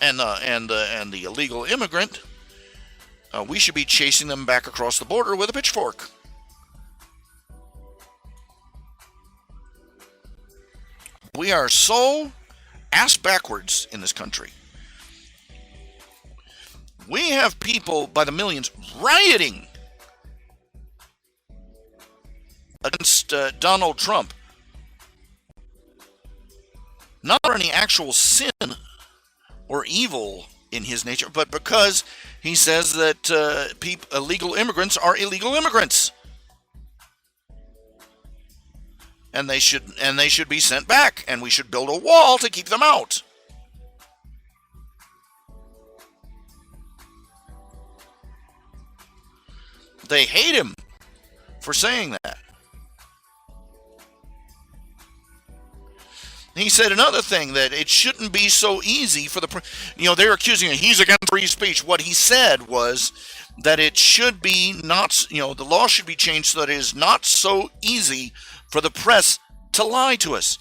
And the illegal immigrant, we should be chasing them back across the border with a pitchfork. We are so ass backwards in this country. We have people by the millions rioting against Donald Trump. Not for any actual sin or evil in his nature, but because he says that illegal immigrants are illegal immigrants, and they should be sent back, and we should build a wall to keep them out. They hate him for saying that. He said another thing, that it shouldn't be so easy for they're accusing him, he's against free speech. What he said was that it should be not, the law should be changed so that it is not so easy for the press to lie to us.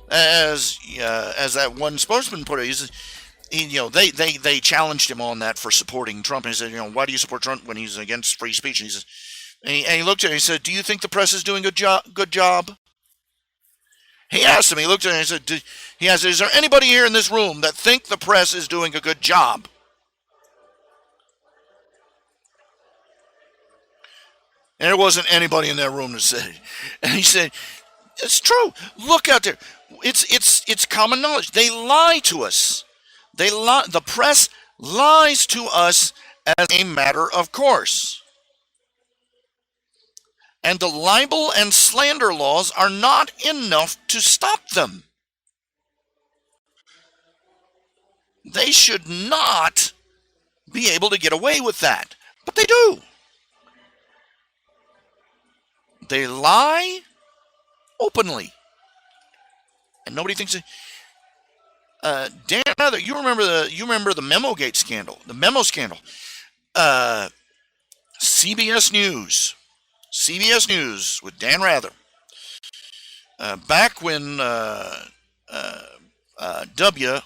As that one spokesman put it, they challenged him on that for supporting Trump, and he said, why do you support Trump when he's against free speech? And he says, and he looked at him and he said, do you think the press is doing a good job? He asked him, he looked at him and he said, is there anybody here in this room that think the press is doing a good job? And there wasn't anybody in that room that said it. And he said, it's true. Look out there. It's common knowledge. They lie to us. The press lies to us as a matter of course. And the libel and slander laws are not enough to stop them. They should not be able to get away with that, but they do. They lie openly, and nobody thinks it. Dan Rather, you remember the MemoGate scandal, the memo scandal. CBS News with Dan Rather Back when W,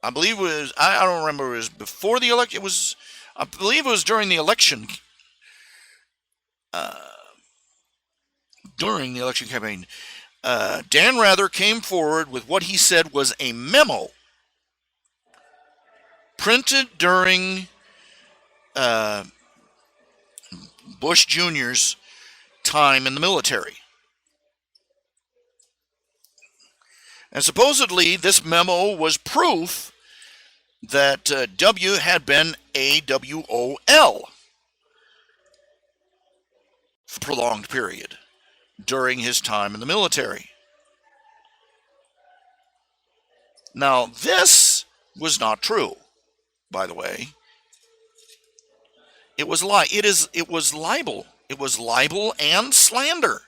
I believe it was, I don't remember, it was before the election. It was, I believe it was during the election, uh, campaign. Dan Rather came forward with what he said was a memo printed during uh, Bush Jr.'s time in the military. And supposedly, this memo was proof that W had been AWOL for a prolonged period during his time in the military. Now, this was not true, by the way. It was It was libel. It was libel and slander.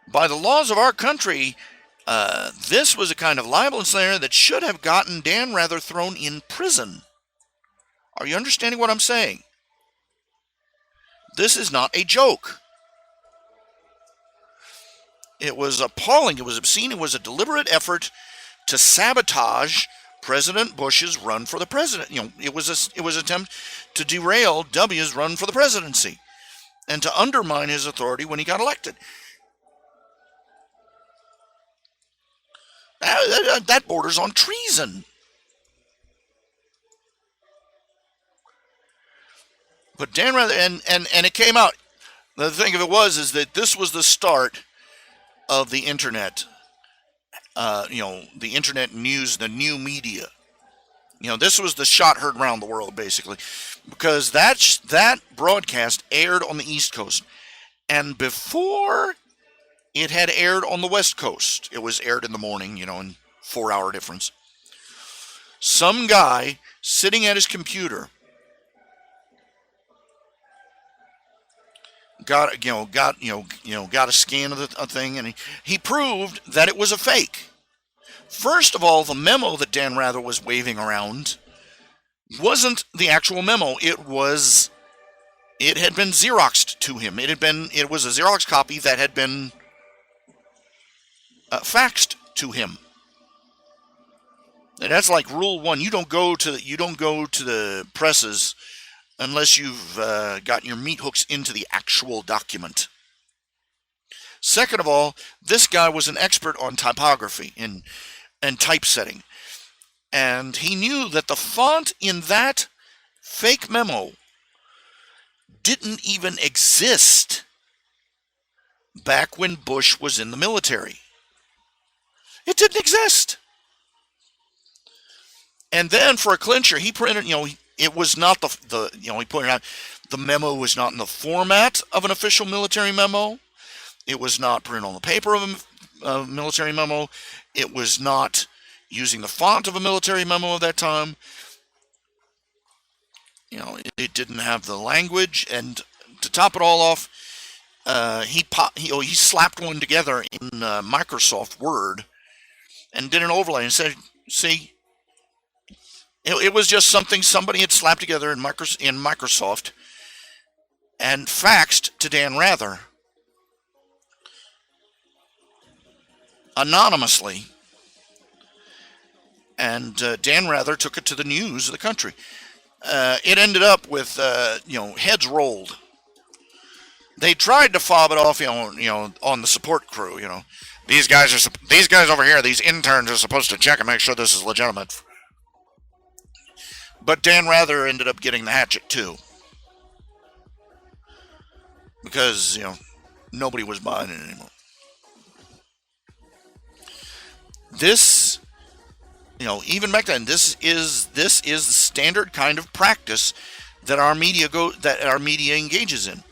By the laws of our country, this was a kind of libel and slander that should have gotten Dan Rather thrown in prison. Are you understanding what I'm saying? This is not a joke. It was appalling. It was obscene. It was a deliberate effort to sabotage President Bush's run for the president. It was an attempt to derail W's run for the presidency and to undermine his authority when he got elected. That borders on treason. But Dan Rather, and it came out. The thing of it is that this was the start of the internet. The internet news, the new media. This was the shot heard around the world, basically, because that broadcast aired on the East Coast, and before it had aired on the West Coast, it was aired in the morning, in 4-hour difference. Some guy sitting at his computer got a scan of the thing, and he proved that it was a fake. First of all, the memo that Dan Rather was waving around wasn't the actual memo. It had been Xeroxed to him. It was a Xerox copy that had been faxed to him. And that's like rule 1. You don't go to the presses unless you've gotten your meat hooks into the actual document. Second of all, this guy was an expert on typography and typesetting. And he knew that the font in that fake memo didn't even exist back when Bush was in the military. It didn't exist. And then for a clincher, he printed, it was not he pointed out the memo was not in the format of an official military memo. It was not printed on the paper of a military memo. It was not using the font of a military memo of that time. It didn't have the language, and to top it all off, he slapped one together in Microsoft Word and did an overlay and said, "See, it was just something somebody had slapped together in Microsoft and faxed to Dan Rather anonymously." And Dan Rather took it to the news of the country. It ended up with heads rolled. They tried to fob it off, on the support crew. These guys over here, these interns are supposed to check and make sure this is legitimate. But Dan Rather ended up getting the hatchet too, because nobody was buying it anymore. This, even back then, this is the standard kind of practice that our media engages in.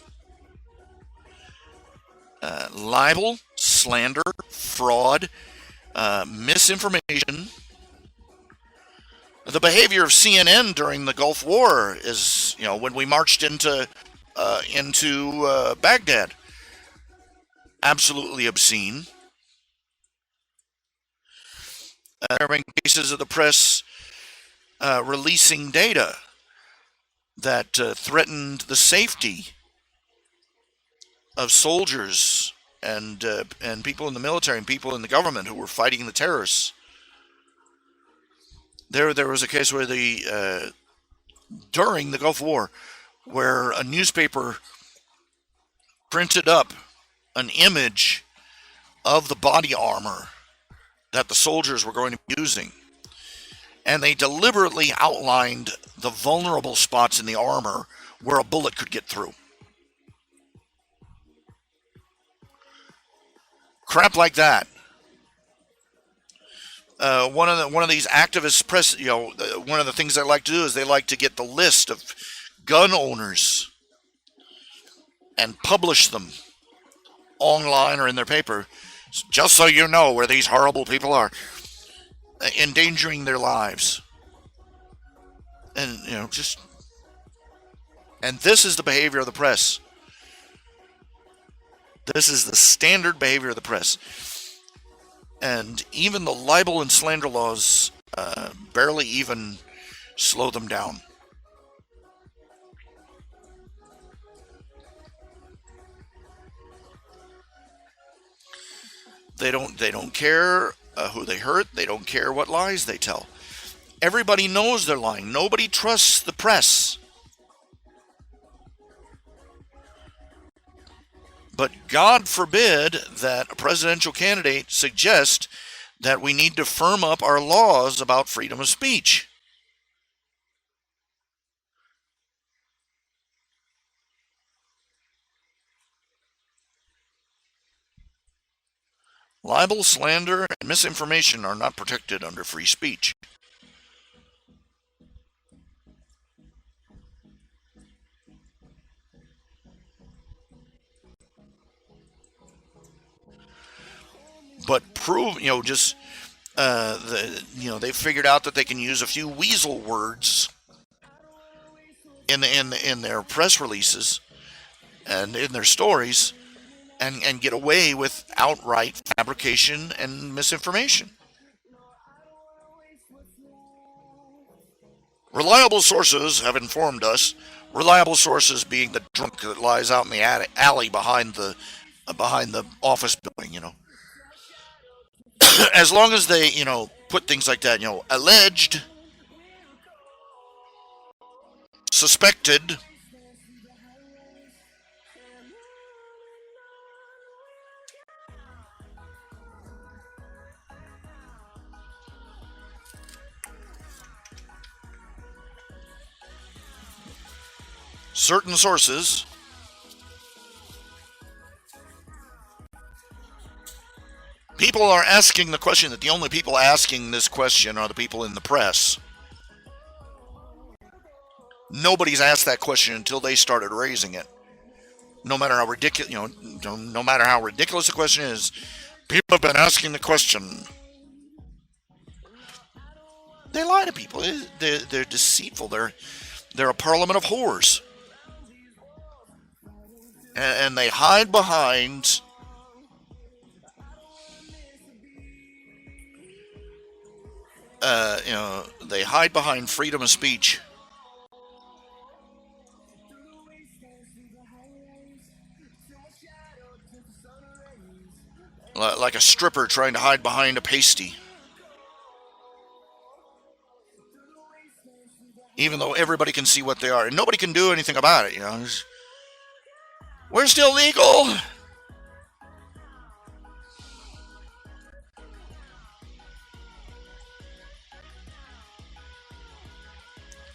Libel, slander, fraud, misinformation. The behavior of CNN during the Gulf War is, when we marched into Baghdad, absolutely obscene. There have been cases of the press releasing data that threatened the safety of soldiers and people in the military and people in the government who were fighting the terrorists. There was a case where during the Gulf War, where a newspaper printed up an image of the body armor that the soldiers were going to be using, and they deliberately outlined the vulnerable spots in the armor where a bullet could get through. Crap like that. One of these activist press, one of the things they like to do is they like to get the list of gun owners and publish them online or in their paper, just so you know where these horrible people are, endangering their lives. And and this is the behavior of the press. This is the standard behavior of the press. And even the libel and slander laws barely even slow them down. They don't care who they hurt. They don't care what lies they tell. Everybody knows they're lying. Nobody trusts the press. But God forbid that a presidential candidate suggest that we need to firm up our laws about freedom of speech. Libel, slander, and misinformation are not protected under free speech. But prove, they figured out that they can use a few weasel words in their press releases and in their stories, and get away with outright fabrication and misinformation. Reliable sources have informed us. Reliable sources being the drunk that lies out in the alley behind the office building. As long as they put things like that, alleged, suspected, certain sources, people are asking the question that the only people asking this question are the people in the press. Nobody's asked that question until they started raising it. No matter how ridiculous, no matter how ridiculous the question is, people have been asking the question. They lie to people. They're deceitful. They're a parliament of whores, and they hide behind freedom of speech. Like a stripper trying to hide behind a pasty. Even though everybody can see what they are. And nobody can do anything about it, We're still legal.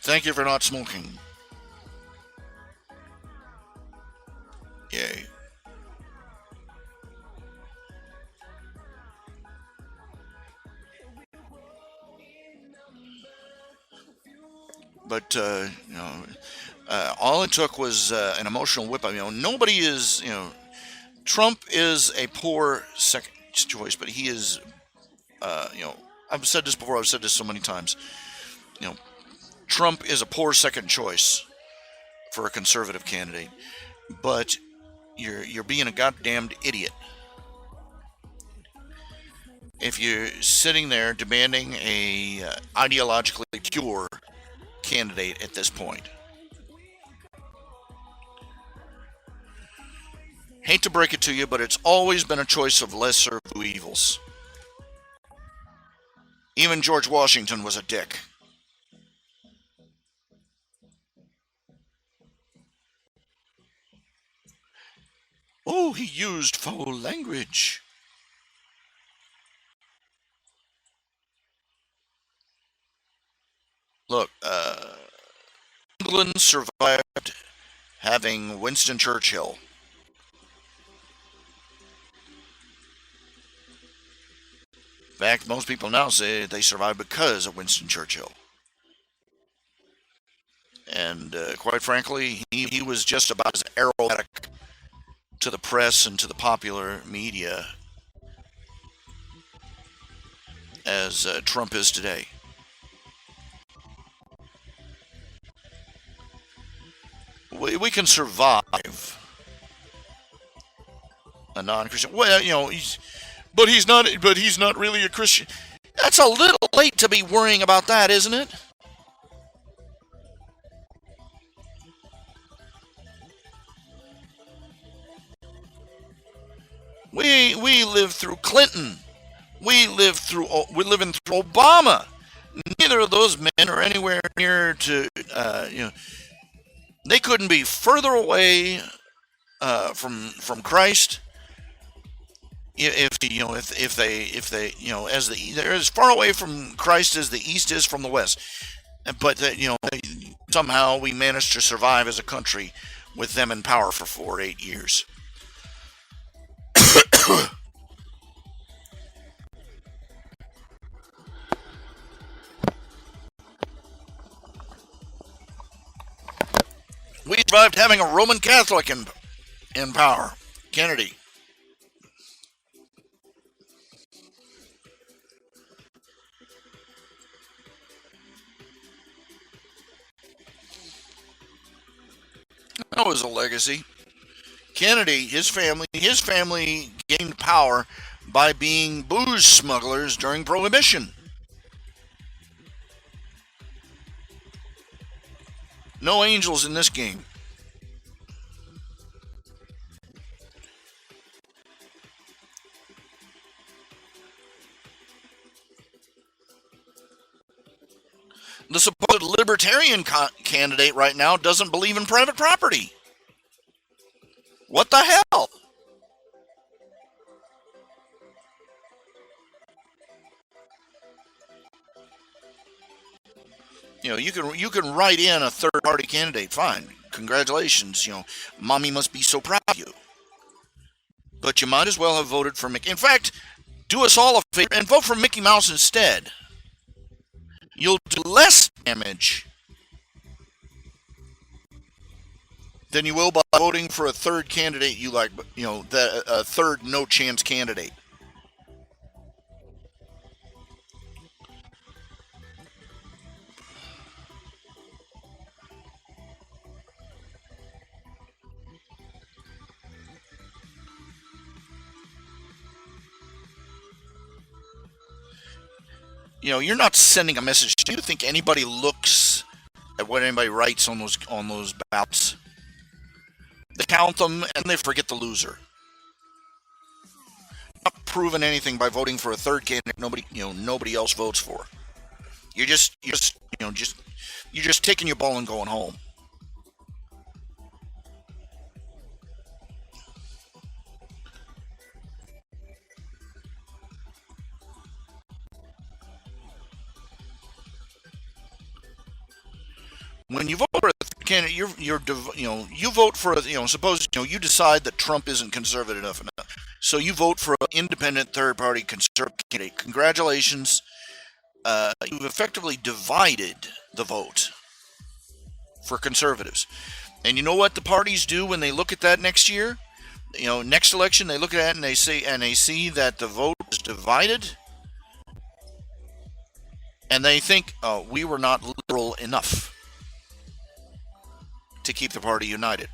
Thank you for not smoking. Yay. But all it took was an emotional whip. Nobody is. Trump is a poor second choice, but he is. I've said this before. I've said this so many times. Trump is a poor second choice for a conservative candidate, but you're being a goddamned idiot if you're sitting there demanding a ideologically pure candidate at this point. Hate to break it to you, but it's always been a choice of lesser of two evils. Even George Washington was a dick. Oh, he used foul language. Look, England survived having Winston Churchill. In fact, most people now say they survived because of Winston Churchill. And quite frankly, he was just about as aromatic to the press and to the popular media as Trump is today. We can survive a non-Christian. Well, he's not. But he's not really a Christian. That's a little late to be worrying about that, isn't it? We lived through Clinton. We're living through Obama. Neither of those men are anywhere near to they couldn't be further away from Christ if they they're as far away from Christ as the East is from the West. But somehow we managed to survive as a country with them in power for 4 or 8 years. We survived having a Roman Catholic in power. Kennedy. That was a legacy. Kennedy, his family gained power by being booze smugglers during Prohibition. No angels in this game. The supposed libertarian candidate right now doesn't believe in private property. What the hell? You can write in a third party candidate. Fine, congratulations. Mommy must be so proud of you. But you might as well have voted for Mickey. In fact, do us all a favor and vote for Mickey Mouse instead. You'll do less damage than you will by voting for a third candidate you like. A third no chance candidate. You're not sending a message. Do you think anybody looks at what anybody writes on those ballots? They count them and they forget the loser. Not proving anything by voting for a third candidate nobody else votes for. You're just taking your ball and going home. When you vote for a candidate, you vote for suppose you decide that Trump isn't conservative enough, so you vote for an independent third party conservative candidate. Congratulations, you've effectively divided the vote for conservatives. And you know what the parties do when they look at that next year? Next election, they look at it and they see that the vote is divided, and they think, oh, we were not liberal enough to keep the party united.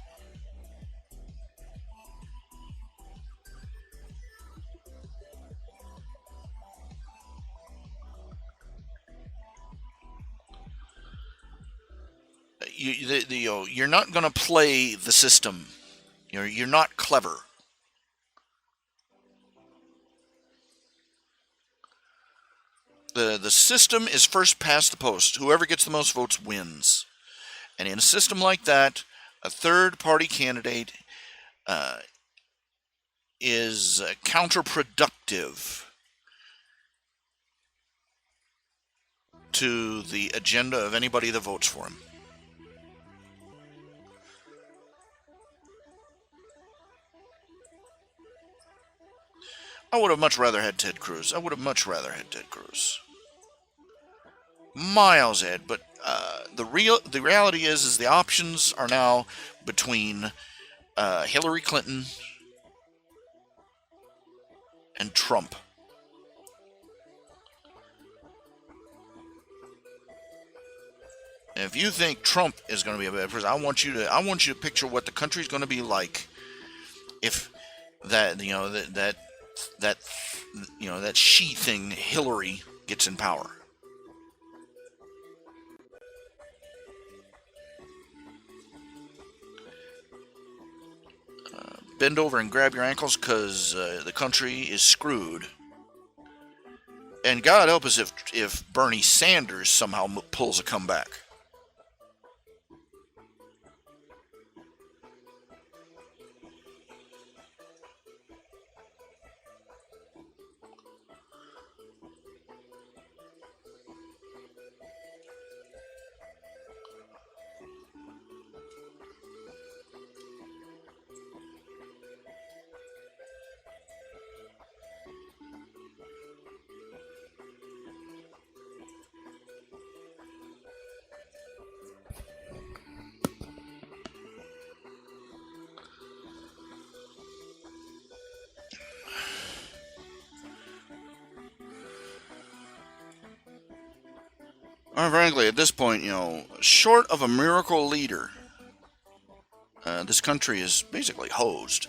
You're not going to play the system. You're not clever. the system is first past the post. Whoever gets the most votes wins. And in a system like that, a third-party candidate is counterproductive to the agenda of anybody that votes for him. I would have much rather had Ted Cruz. Miles ahead, but the reality is the options are now between Hillary Clinton and Trump. And if you think Trump is going to be a bad person, I want you to picture what the country is going to be like if that she thing Hillary gets in power. Bend over and grab your ankles, because the country is screwed. And God help us if Bernie Sanders somehow pulls a comeback. Frankly, at this point, short of a miracle leader, this country is basically hosed.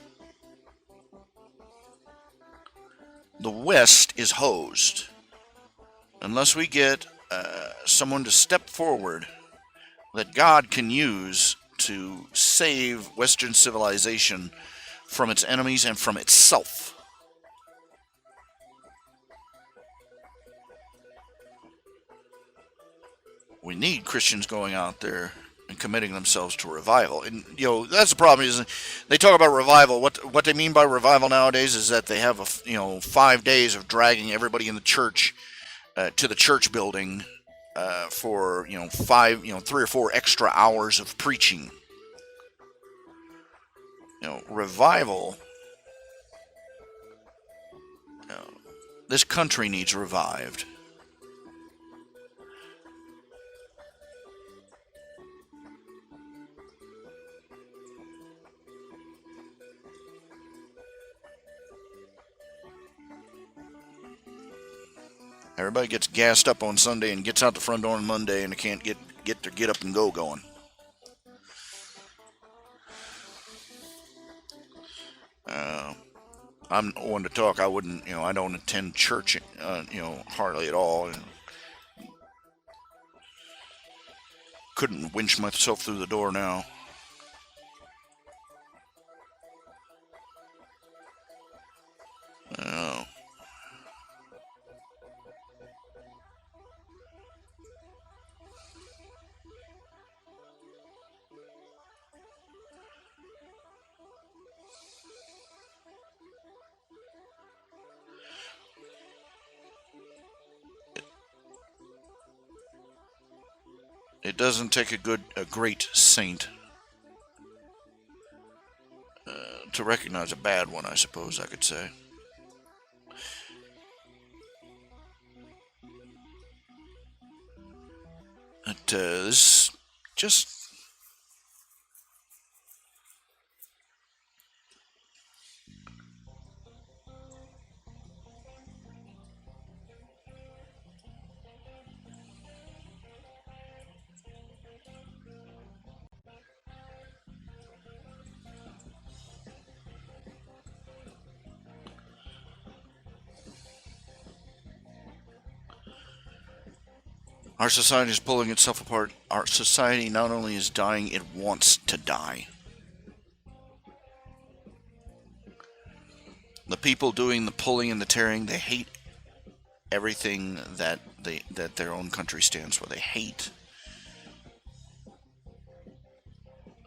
The West is hosed. Unless we get someone to step forward that God can use to save Western civilization from its enemies and from itself. We need Christians going out there and committing themselves to revival. And, that's the problem. Is they talk about revival. What they mean by revival nowadays is that they have 5 days of dragging everybody in the church to the church building for 3 or 4 extra hours of preaching. Revival. This country needs revived. Everybody gets gassed up on Sunday and gets out the front door on Monday, and they can't get their get up and go going. I'm one to talk. I wouldn't, I don't attend church, hardly at all. Couldn't winch myself through the door now. It doesn't take a great saint to recognize a bad one, I suppose I could say. But this just... Our society is pulling itself apart. Our society not only is dying, it wants to die. The people doing the pulling and the tearing, they hate everything that their own country stands for. They hate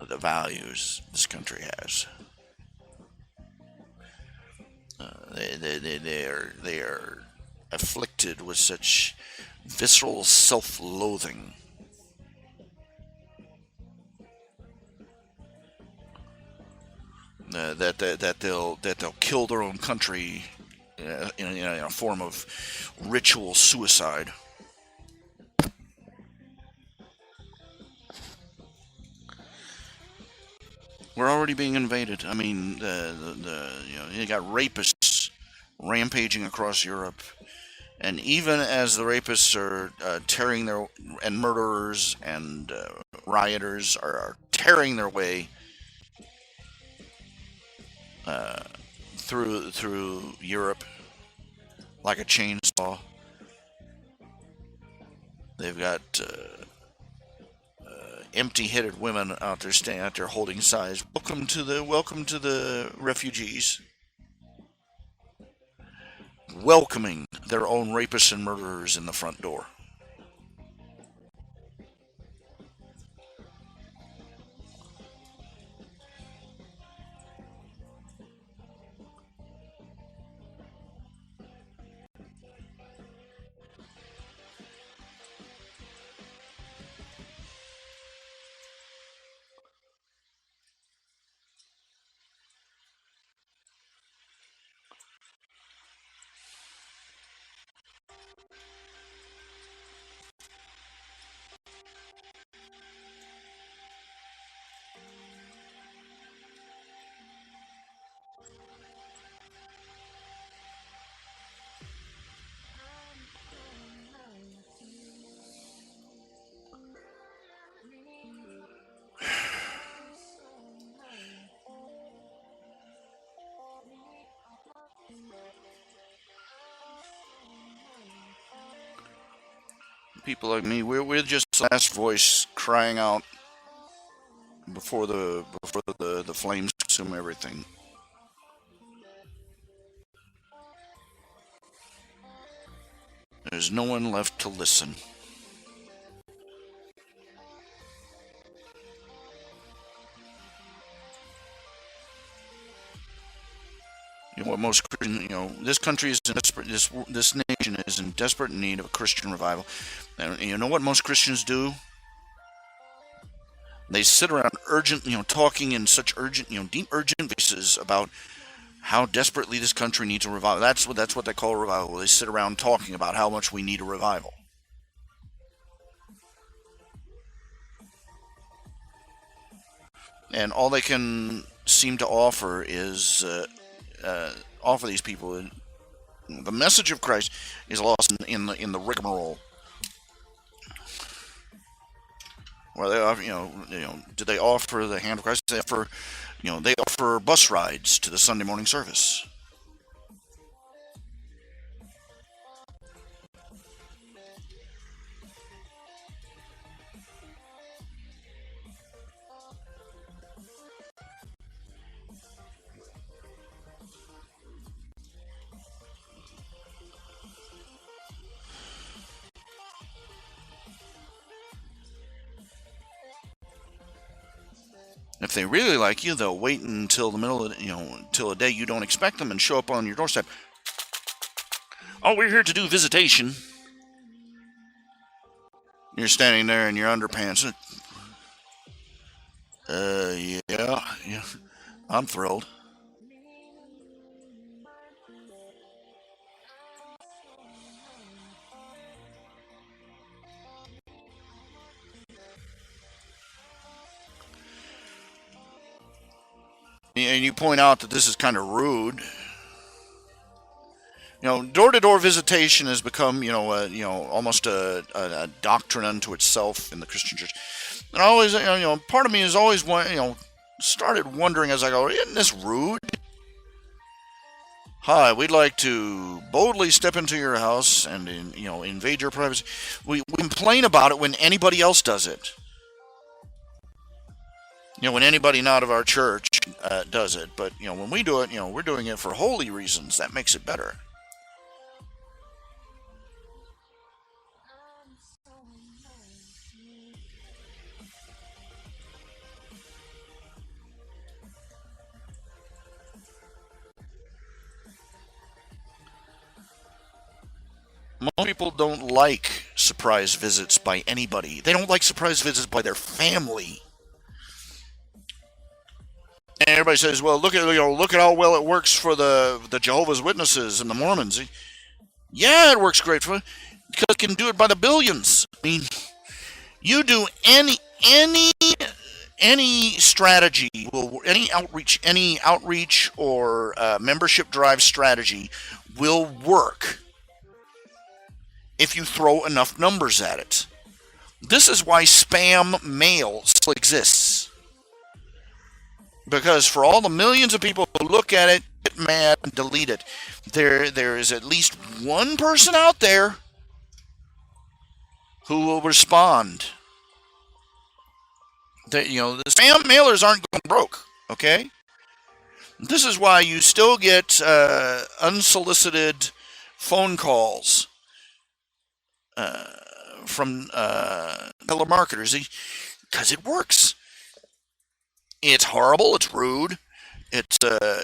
the values this country has. They are afflicted with such visceral self-loathing that they'll kill their own country in a form of ritual suicide. We're already being invaded. I mean, you got rapists rampaging across Europe, and even as the rapists are tearing their and murderers and rioters are tearing their way uh, through Europe like a chainsaw, they've got empty-headed women out there standing out there holding signs. Welcome to the refugees, welcoming their own rapists and murderers in the front door. People like me, we're just the last voice crying out before the flames consume everything. There's no one left to listen. What most Christian, this country is in desperate. This nation is in desperate need of a Christian revival. And you know what most Christians do? They sit around talking in such urgent, deep, urgent voices about how desperately this country needs a revival. That's what they call a revival. They sit around talking about how much we need a revival. And all they can seem to offer is offer these people the message of Christ is lost in the rigmarole. Well, they offer, do they offer the hand of Christ? They offer bus rides to the Sunday morning service. If they really like you, they'll wait until the middle of until a day you don't expect them and show up on your doorstep. Oh, we're here to do visitation. You're standing there in your underpants. Yeah, I'm thrilled. And you point out that this is kind of rude. Door-to-door visitation has become, almost a doctrine unto itself in the Christian church. And I always, part of me has always, started wondering as I go, isn't this rude? Hi, we'd like to boldly step into your house and, invade your privacy. We complain about it when anybody else does it. When anybody not of our church does it. But, when we do it, we're doing it for holy reasons. That makes it better. Most people don't like surprise visits by anybody. They don't like surprise visits by their family. And everybody says, "Well, look at how well it works for the Jehovah's Witnesses and the Mormons." Yeah, it works great for because it can do it by the billions. I mean, you do any any strategy will any outreach or membership drive strategy will work if you throw enough numbers at it. This is why spam mail still exists. Because for all the millions of people who look at it, get mad, and delete it, there is at least one person out there who will respond. The spam mailers aren't going broke, okay? This is why you still get unsolicited phone calls from telemarketers because it works. It's horrible, it's rude, it's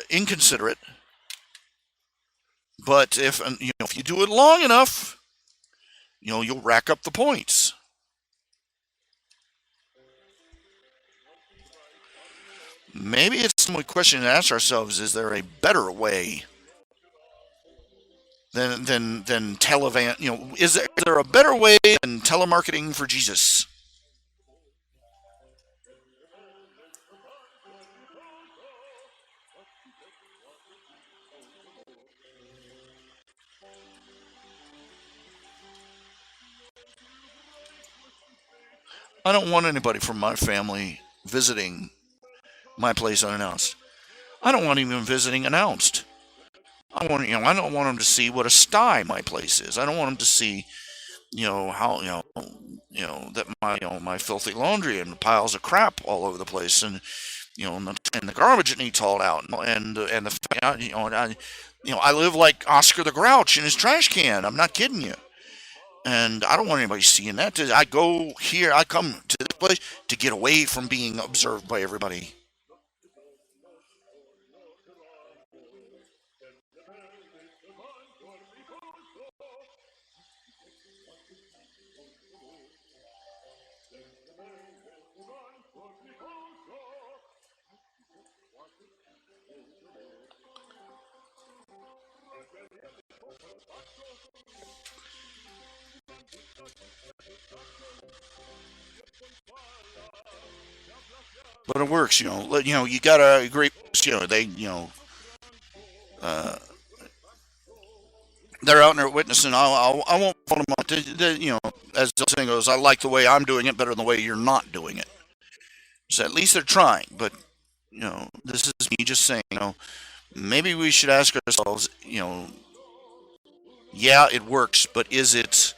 inconsiderate, but if you do it long enough, you'll rack up the points. Maybe it's a question to ask ourselves: is there a better way than televan? Is there a better way than telemarketing for Jesus? I don't want anybody from my family visiting my place unannounced. I don't want even visiting announced. I don't want them to see what a sty my place is. I don't want them to see, how that my filthy laundry and piles of crap all over the place, and the garbage that needs hauled out, and the I live like Oscar the Grouch in his trash can. I'm not kidding you. And I don't want anybody seeing that. I come to this place to get away from being observed by everybody. But it works, you gotta agree, uh, they're out there witnessing. I won't put them on. As the saying goes, I like the way I'm doing it better than the way you're not doing it. So at least they're trying. But this is me just saying, maybe we should ask ourselves, yeah, it works, but is it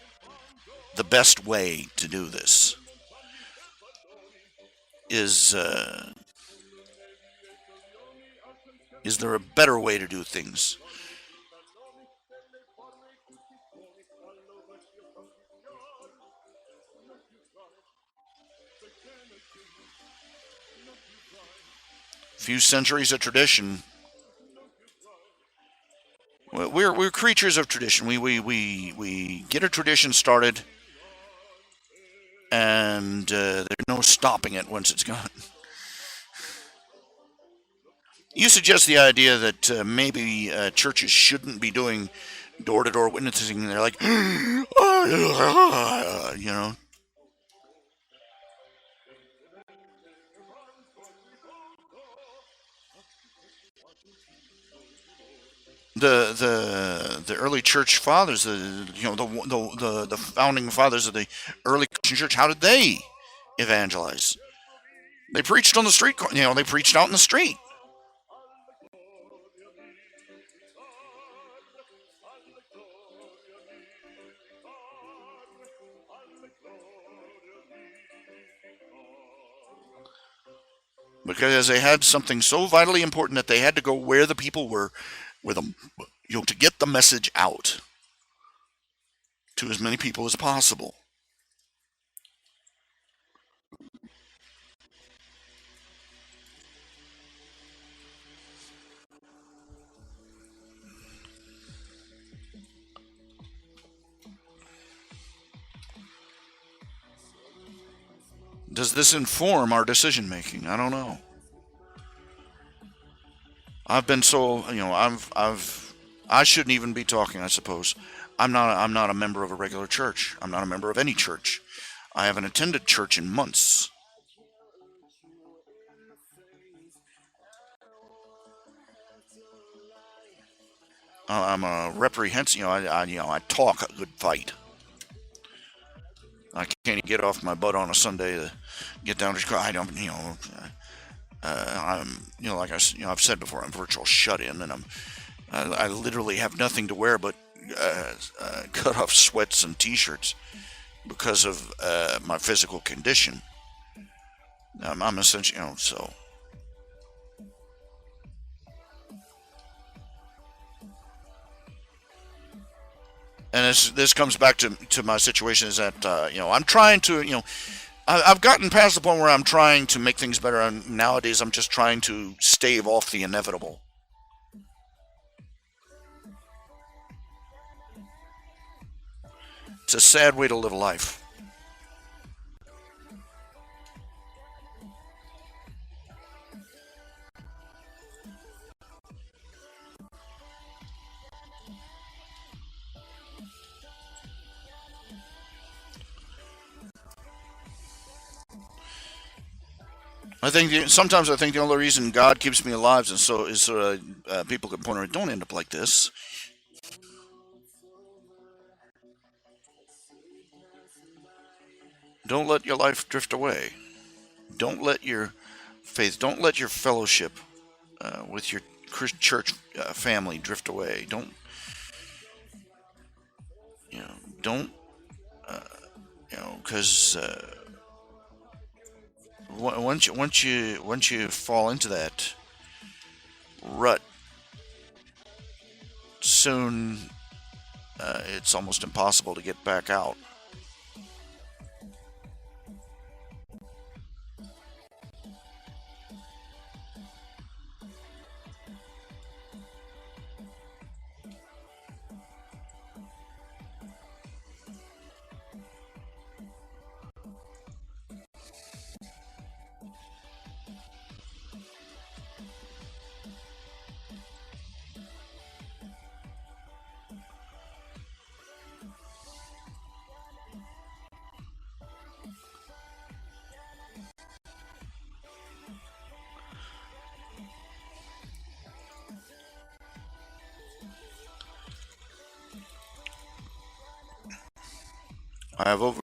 the best way to do this? Is is there a better way to do things? Few centuries of tradition. We're creatures of tradition. We get a tradition started, and there's no stopping it once it's gone. You suggest the idea that maybe churches shouldn't be doing door-to-door witnessing. They're like, the early church fathers, the founding fathers of the early Christian church. How did they evangelize? They preached on the street. They preached out in the street. Because they had something so vitally important that they had to go where the people were, with them, to get the message out to as many people as possible. Does this inform our decision making? I don't know. I've been so, I shouldn't even be talking, I suppose. I'm not a member of a regular church. I'm not a member of any church. I haven't attended church in months. I'm a reprehensible, I talk a good fight. I can't get off my butt on a Sunday to get down to, I don't, I'm, like I've said before, I'm virtual shut-in, and I literally have nothing to wear but cut-off sweats and T-shirts because of my physical condition. I'm essentially, so. And this comes back to my situation is that, I'm trying to, I've gotten past the point where I'm trying to make things better, and nowadays I'm just trying to stave off the inevitable. It's a sad way to live life. Sometimes I think the only reason God keeps me alive is so people can point out, don't end up like this. Don't let your life drift away. Don't let your faith, don't let your fellowship with your church family drift away. You know, don't, because once you fall into that rut, soon it's almost impossible to get back out. I have over,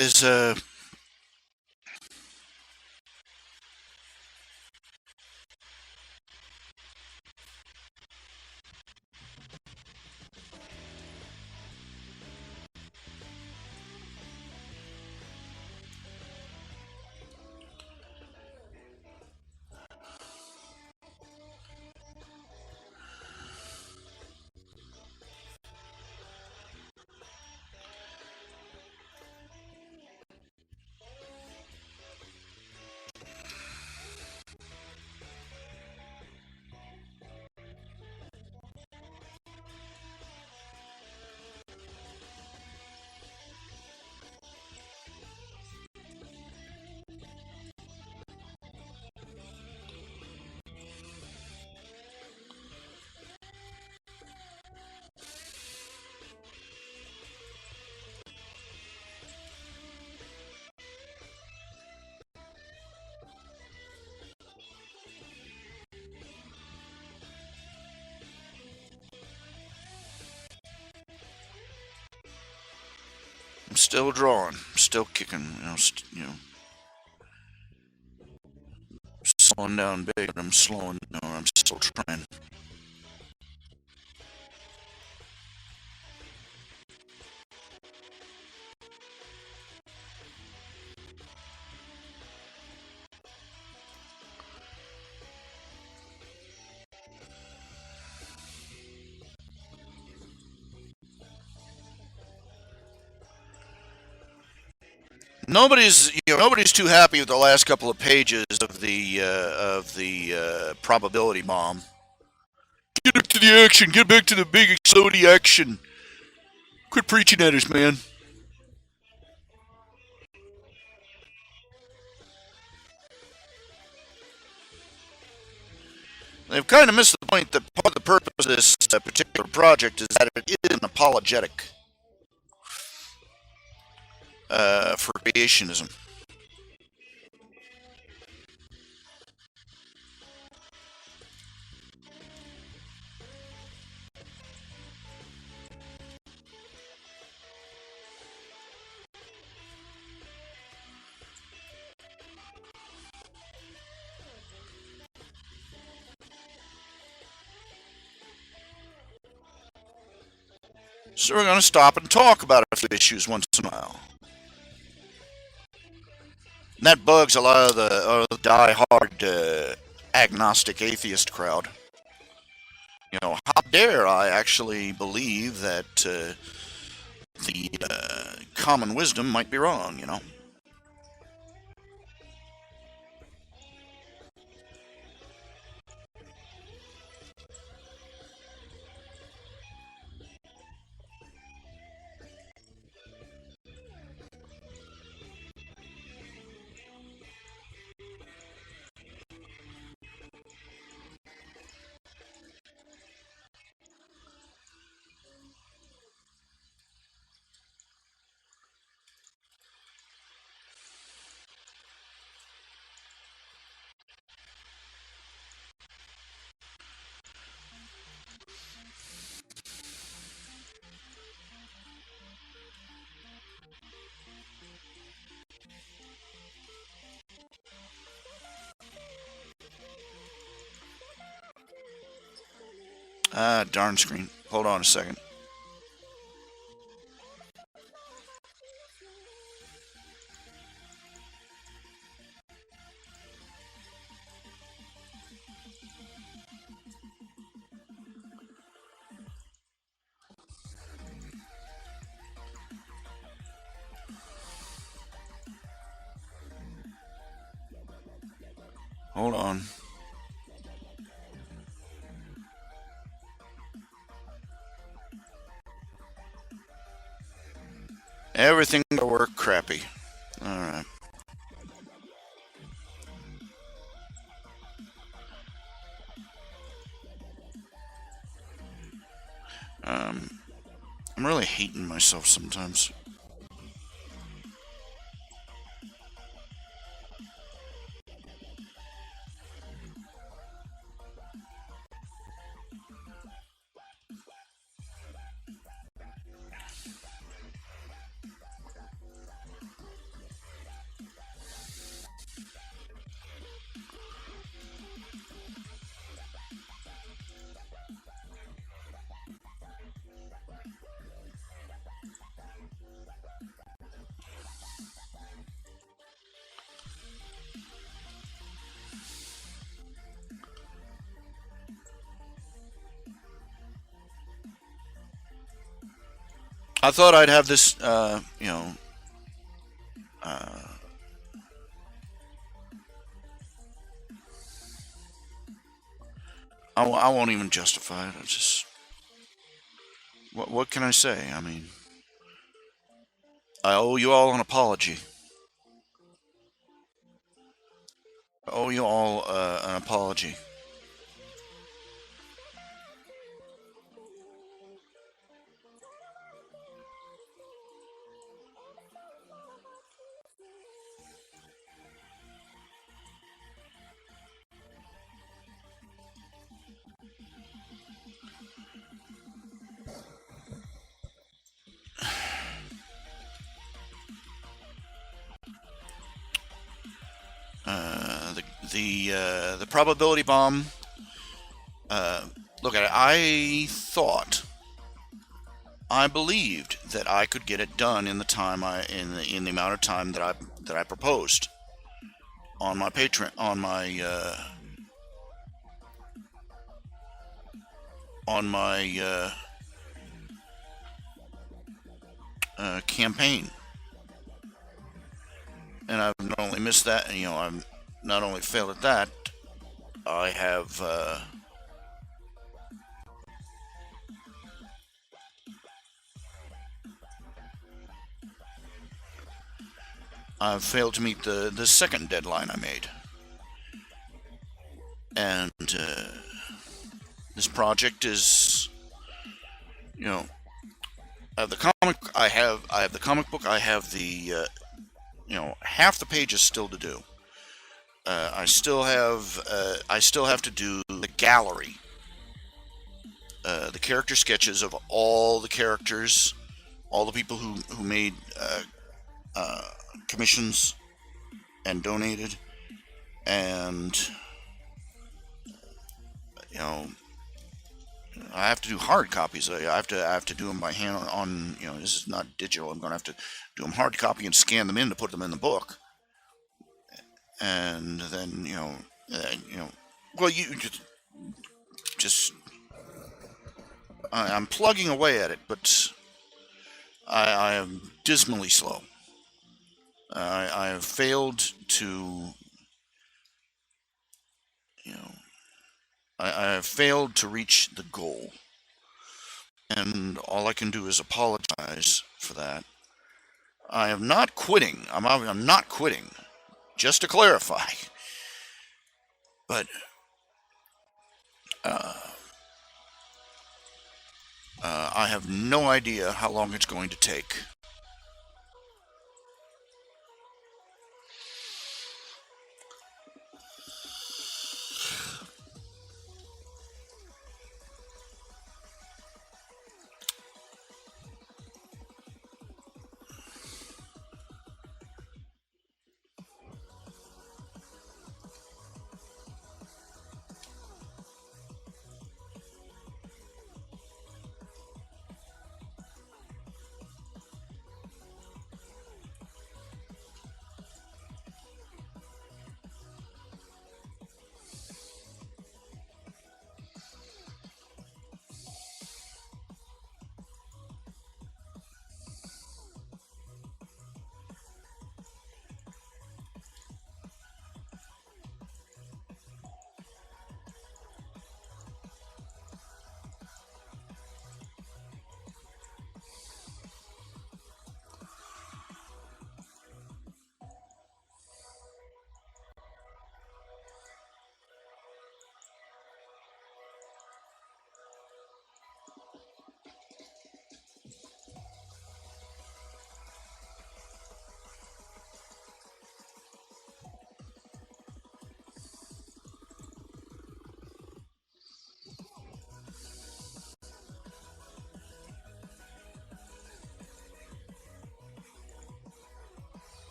is I'm still drawing, still kicking, slowing down big, but I'm slowing down. I'm still trying. nobody's too happy with the last couple of pages of the probability bomb. Get back to the action. Get back to the big explodey action. Quit preaching at us, man. They've kind of missed the point that part of the purpose of this particular project is that it is an apologetic for creationism. So we're going to stop and talk about a few issues once in a while. And that bugs a lot of the die-hard agnostic atheist crowd. How dare I actually believe that the common wisdom might be wrong. Ah, darn screen. Hold on a second. Hold on. Everything will work crappy. Alright. I'm really hating myself sometimes. I thought I'd have this, uh, I won't even justify it. I just, what can I say? I mean, I owe you all an apology. I owe you all an apology. The probability bomb. Look at it. I believed that I could get it done in the time in the amount of time that I proposed on my Patreon on my campaign. and I've not only missed that, and I'm not only failed at that, I have I've failed to meet the second deadline I made, and this project is, you know, the comic I have the comic book. I have the half the pages still to do. I still have to do the gallery, the character sketches of all the characters, all the people who made uh, commissions and donated, and you know I have to do hard copies. I have to do them by hand on this is not digital. I'm going to have to do them hard copy and scan them in to put them in the book, and then well you just I'm plugging away at it, but I am dismally slow. I have failed to, you know, I have failed to reach the goal, and all I can do is apologize for that. I am not quitting. I'm not quitting. Just to clarify, but uh, I have no idea how long it's going to take.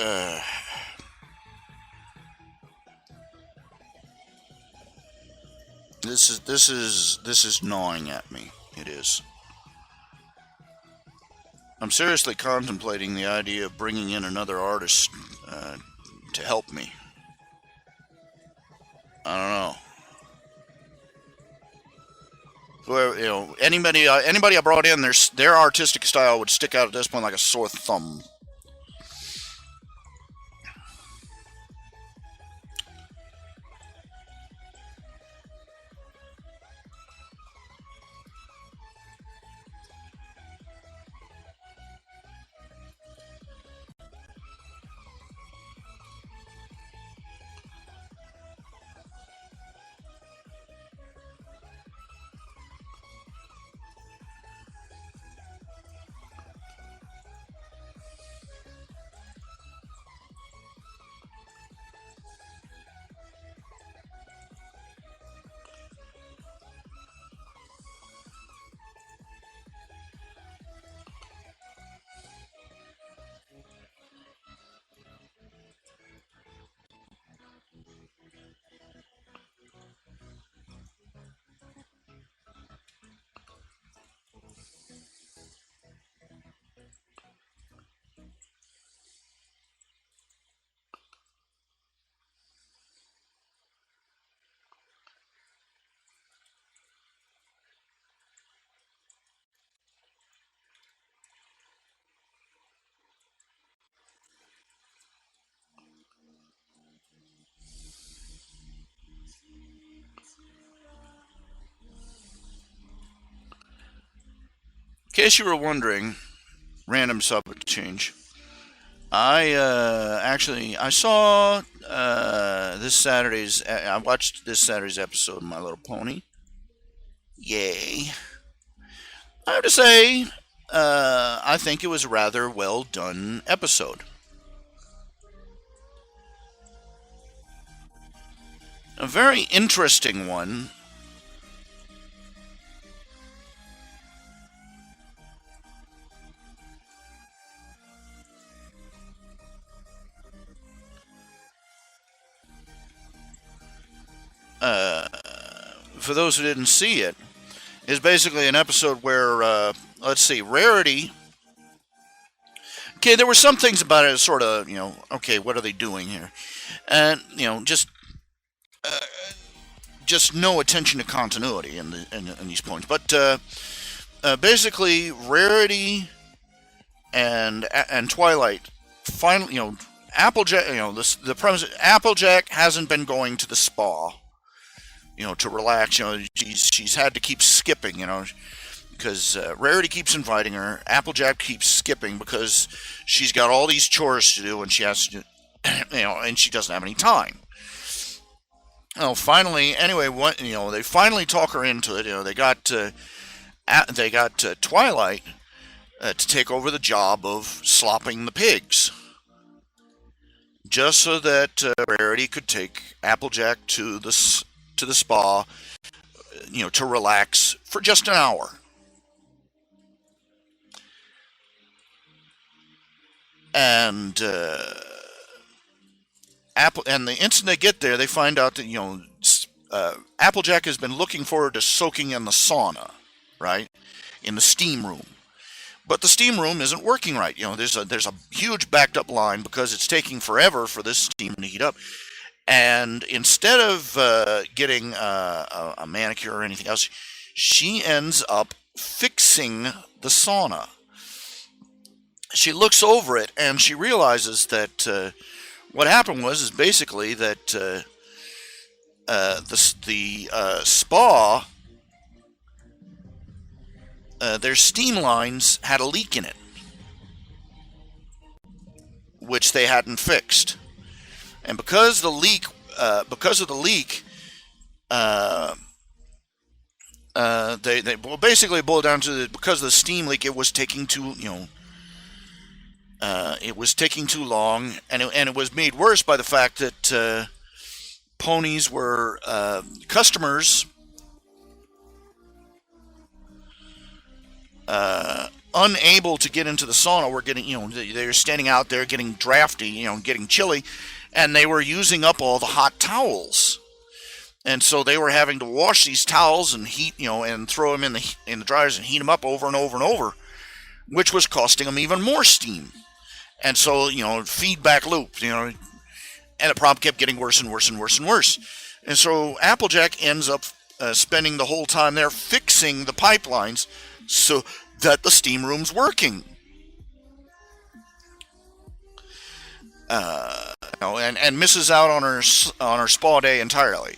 uh, this is gnawing at me. It is. I'm seriously contemplating the idea of bringing in another artist uh, to help me. I don't know. Whoever, anybody I brought in, their artistic style would stick out at this point like a sore thumb. In case you were wondering, random subject change. I saw this Saturday's. I watched this Saturday's episode of My Little Pony. Yay! I have to say, I think it was a rather well done episode. A very interesting one. Uh, for those who didn't see it, is basically an episode where, let's see, Rarity. Okay, there were some things about it sort of, okay, what are they doing here? And, uh, just no attention to continuity in these points. But basically, Rarity and Twilight finally, Applejack, the premise, Applejack hasn't been going to the spa, to relax. She's had to keep skipping, because Rarity keeps inviting her. Applejack keeps skipping because she's got all these chores to do and she has to, and she doesn't have any time. Finally, anyway, they finally talk her into it. They got Twilight to take over the job of slopping the pigs, just so that Rarity could take Applejack to the spa, to relax for just an hour. And the instant they get there, they find out that Applejack has been looking forward to soaking in the sauna, right, in the steam room. But the steam room isn't working right. There's a huge backed up line because it's taking forever for this steam to heat up. And instead of getting a manicure or anything else, she ends up fixing the sauna. She looks over it and she realizes that what happened is basically that the spa, their steam lines had a leak in it, which they hadn't fixed. And because of the leak, they basically boiled down to because of the steam leak, it was taking too long, and it was made worse by the fact that ponies were customers unable to get into the sauna were getting, they were standing out there getting drafty, getting chilly, and they were using up all the hot towels. And so they were having to wash these towels and heat, and throw them in the dryers and heat them up over and over and over, which was costing them even more steam. And so, feedback loop, and the problem kept getting worse and worse and worse and worse. And so Applejack ends up spending the whole time there fixing the pipelines so that the steam room's working. And misses out on her spa day entirely.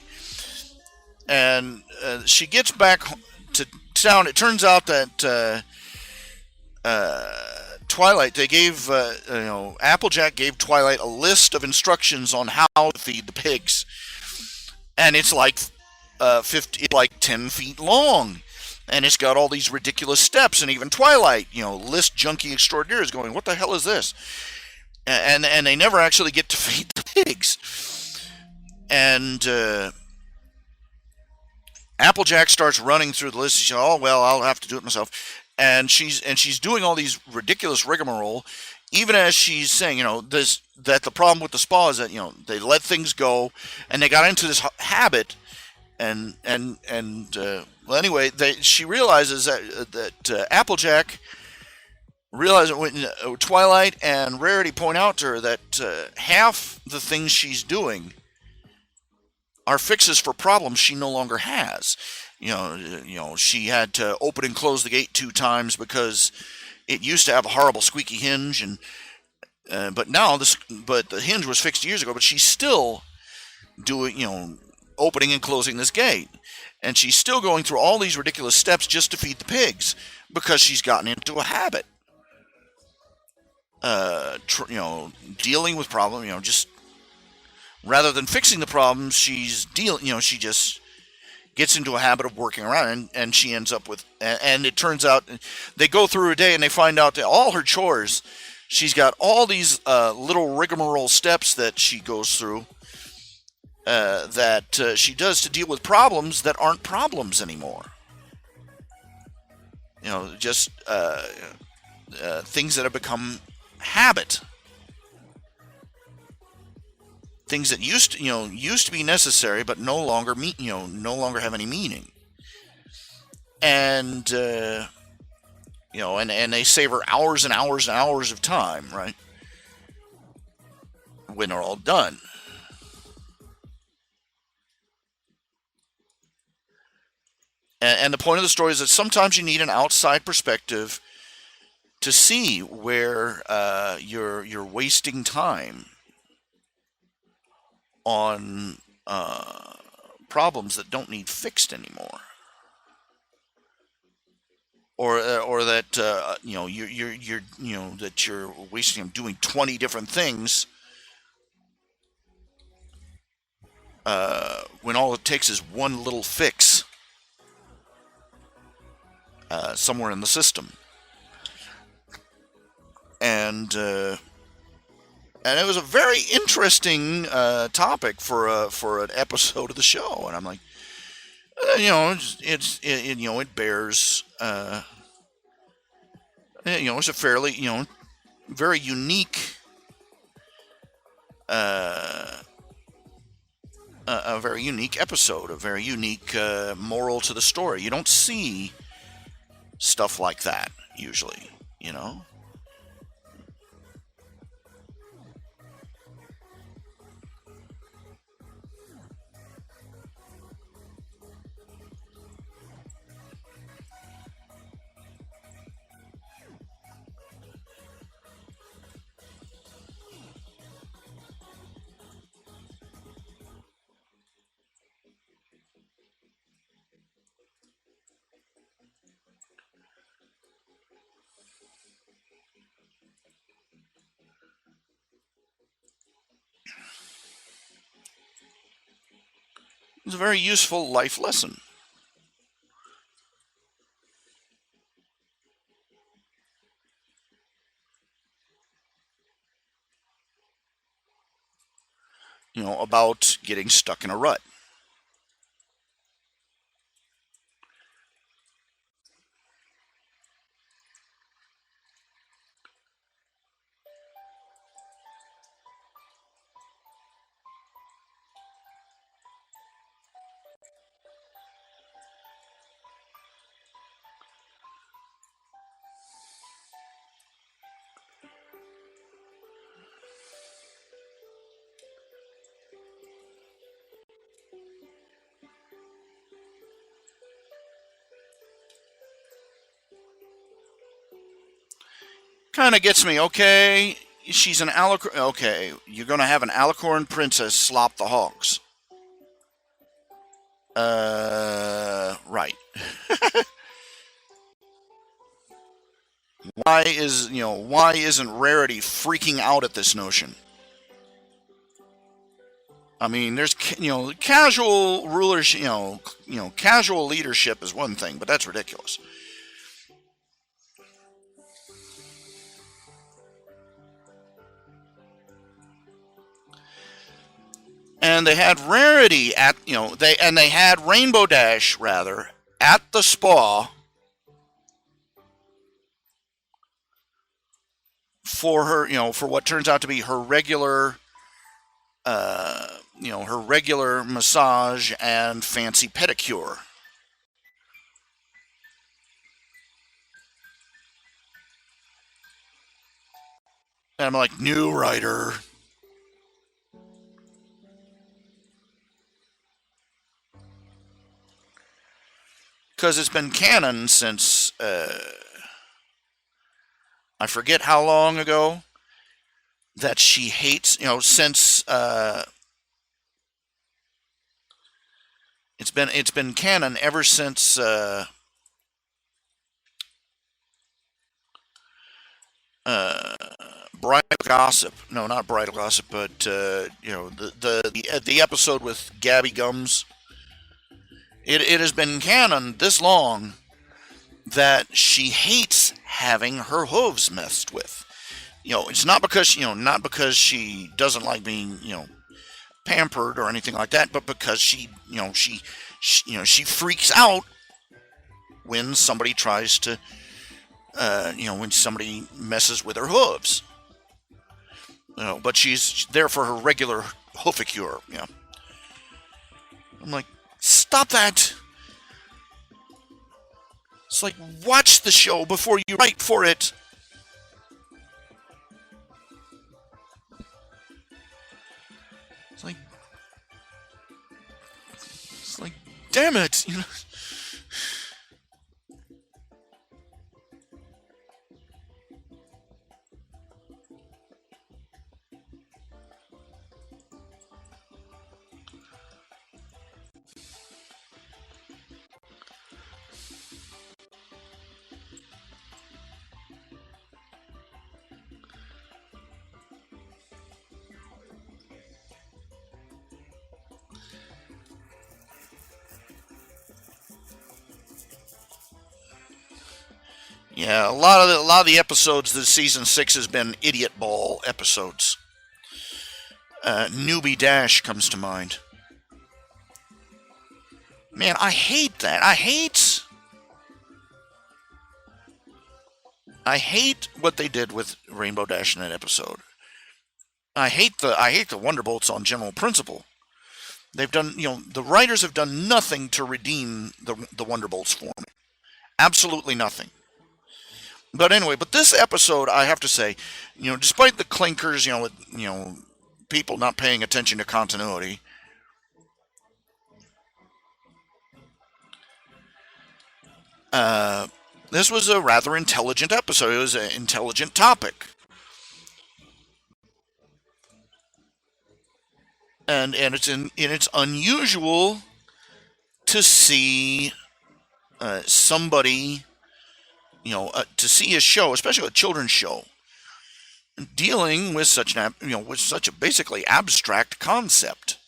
And she gets back to town. It turns out that Twilight, they gave Applejack gave Twilight a list of instructions on how to feed the pigs, and it's like 10 feet long, and it's got all these ridiculous steps. And even Twilight, list junkie extraordinaire, is going, "What the hell is this?" And they never actually get to feed the pigs. And Applejack starts running through the list. She says, "Oh well, I'll have to do it myself." And she's doing all these ridiculous rigmarole, even as she's saying, that the problem with the spa is that they let things go, and they got into this habit, and well, anyway, she realizes that Applejack realizes when Twilight and Rarity point out to her that half the things she's doing are fixes for problems she no longer has. She had to open and close the gate 2 times because it used to have a horrible squeaky hinge, and but the hinge was fixed years ago. But she's still doing, opening and closing this gate, and she's still going through all these ridiculous steps just to feed the pigs because she's gotten into a habit. Dealing with problem, just rather than fixing the problems, she just gets into a habit of working around, and she ends up with, and it turns out they go through a day and they find out that all her chores, she's got all these little rigmarole steps that she goes through that she does to deal with problems that aren't problems anymore. Just things that have become habit. Things that used to be necessary, but no longer have any meaning. And and they save her hours and hours and hours of time, right? When they're all done. And the point of the story is that sometimes you need an outside perspective to see where you're wasting time on problems that don't need fixed anymore, or that you're wasting them doing 20 different things when all it takes is one little fix somewhere in the system. And it was a very interesting topic for an episode of the show, and I'm like, it bears, it's a fairly, very unique, a very unique episode, a very unique moral to the story. You don't see stuff like that usually, It's a very useful life lesson. About getting stuck in a rut. kind of gets me. Okay, she's an alicorn. Okay, you're gonna have an alicorn princess slop the hogs. Right. Why isn't Rarity freaking out at this notion? I mean, there's casual rulers, casual leadership is one thing, but that's ridiculous. And they had Rarity at they had Rainbow Dash rather at the spa for her, for what turns out to be her regular her regular massage and fancy pedicure. And I'm like, new writer. Because it's been canon since, I forget how long ago, that she hates, since, it's been canon ever since Bridal Gossip. No, not Bridal Gossip, but the episode with Gabby Gums. It has been canon this long that she hates having her hooves messed with. It's not because she doesn't like being pampered or anything like that, but because she freaks out when somebody tries to when somebody messes with her hooves. But she's there for her regular hoofacure. I'm like, stop that. It's like, watch the show before you write for it. It's like, damn it. Yeah, a lot of the episodes this season 6 has been idiot ball episodes. Newbie Dash comes to mind. Man, I hate that. I hate what they did with Rainbow Dash in that episode. I hate the Wonderbolts on general principle. They've done, the writers have done nothing to redeem the Wonderbolts for me. Absolutely nothing. But anyway, this episode, I have to say, despite the clinkers, with people not paying attention to continuity, this was a rather intelligent episode. It was an intelligent topic. And it's unusual to see somebody, to see a show, especially a children's show, dealing with such a basically abstract concept.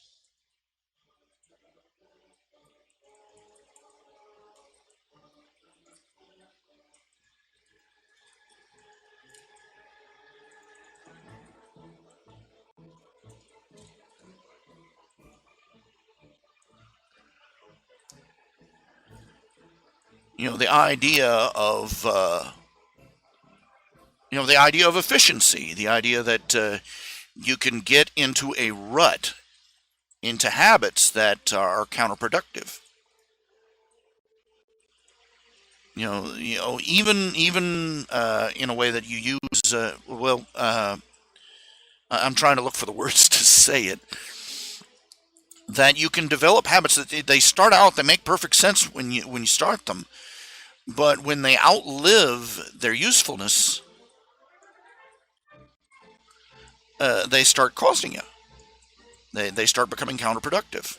The idea of efficiency, the idea that you can get into a rut, into habits that are counterproductive. Even in a way that you use. I'm trying to look for the words to say it. That you can develop habits that they start out, they make perfect sense when you start them, but when they outlive their usefulness, they start costing you. They start becoming counterproductive.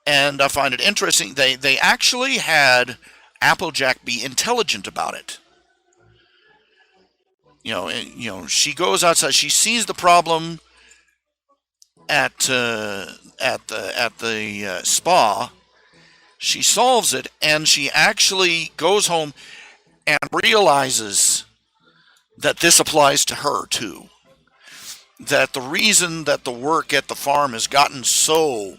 And I find it interesting. They actually had Applejack be intelligent about it. She goes outside. She sees the problem at the spa. She solves it, and she actually goes home and realizes that this applies to her too. That the reason that the work at the farm has gotten so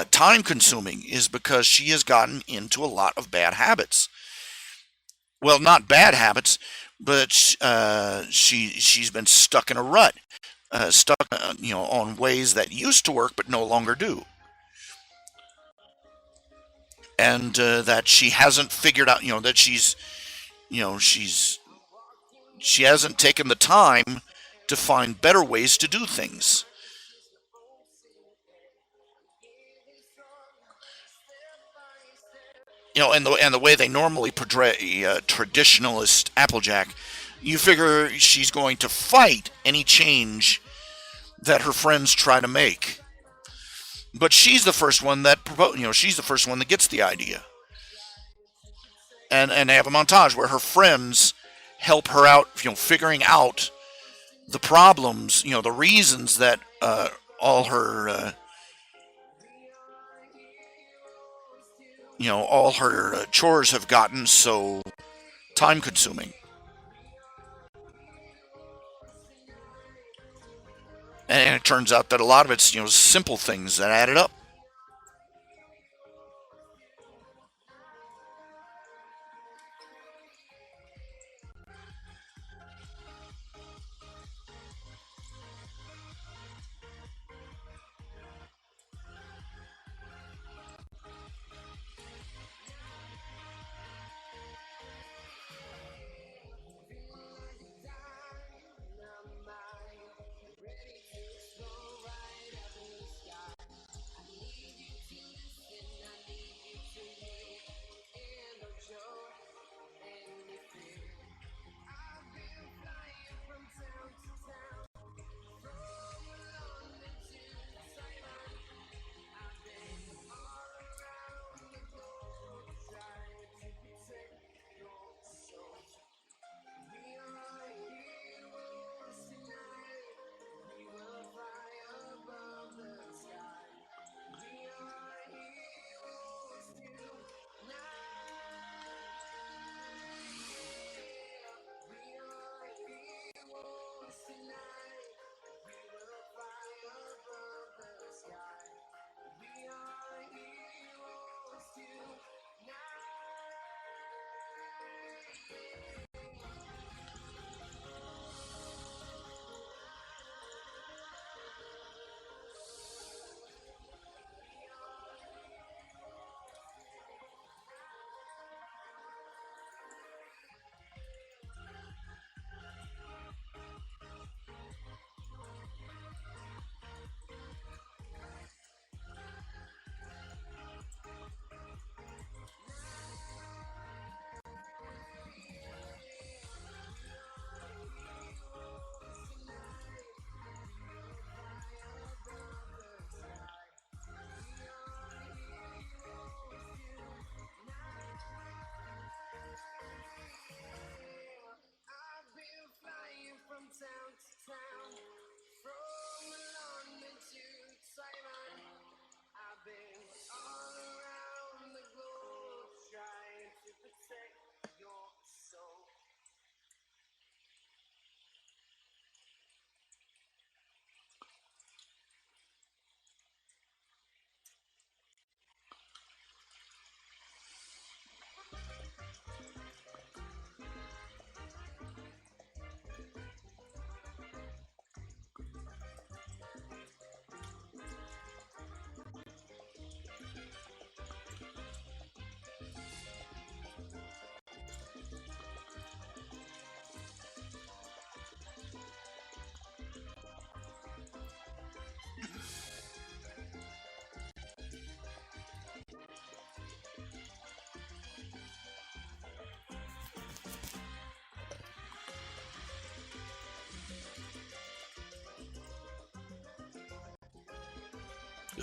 time consuming is because she has gotten into a lot of bad habits. Well, not bad habits, but she's been stuck in a rut, stuck on ways that used to work but no longer do, and that she hasn't figured out. That she's she hasn't taken the time to find better ways to do things. And the way they normally portray a traditionalist Applejack, you figure she's going to fight any change that her friends try to make. But she's the first one that she's the first one that gets the idea, and they have a montage where her friends help her out, figuring out the problems, the reasons that all her chores have gotten so time consuming. And it turns out that a lot of it's simple things that added up.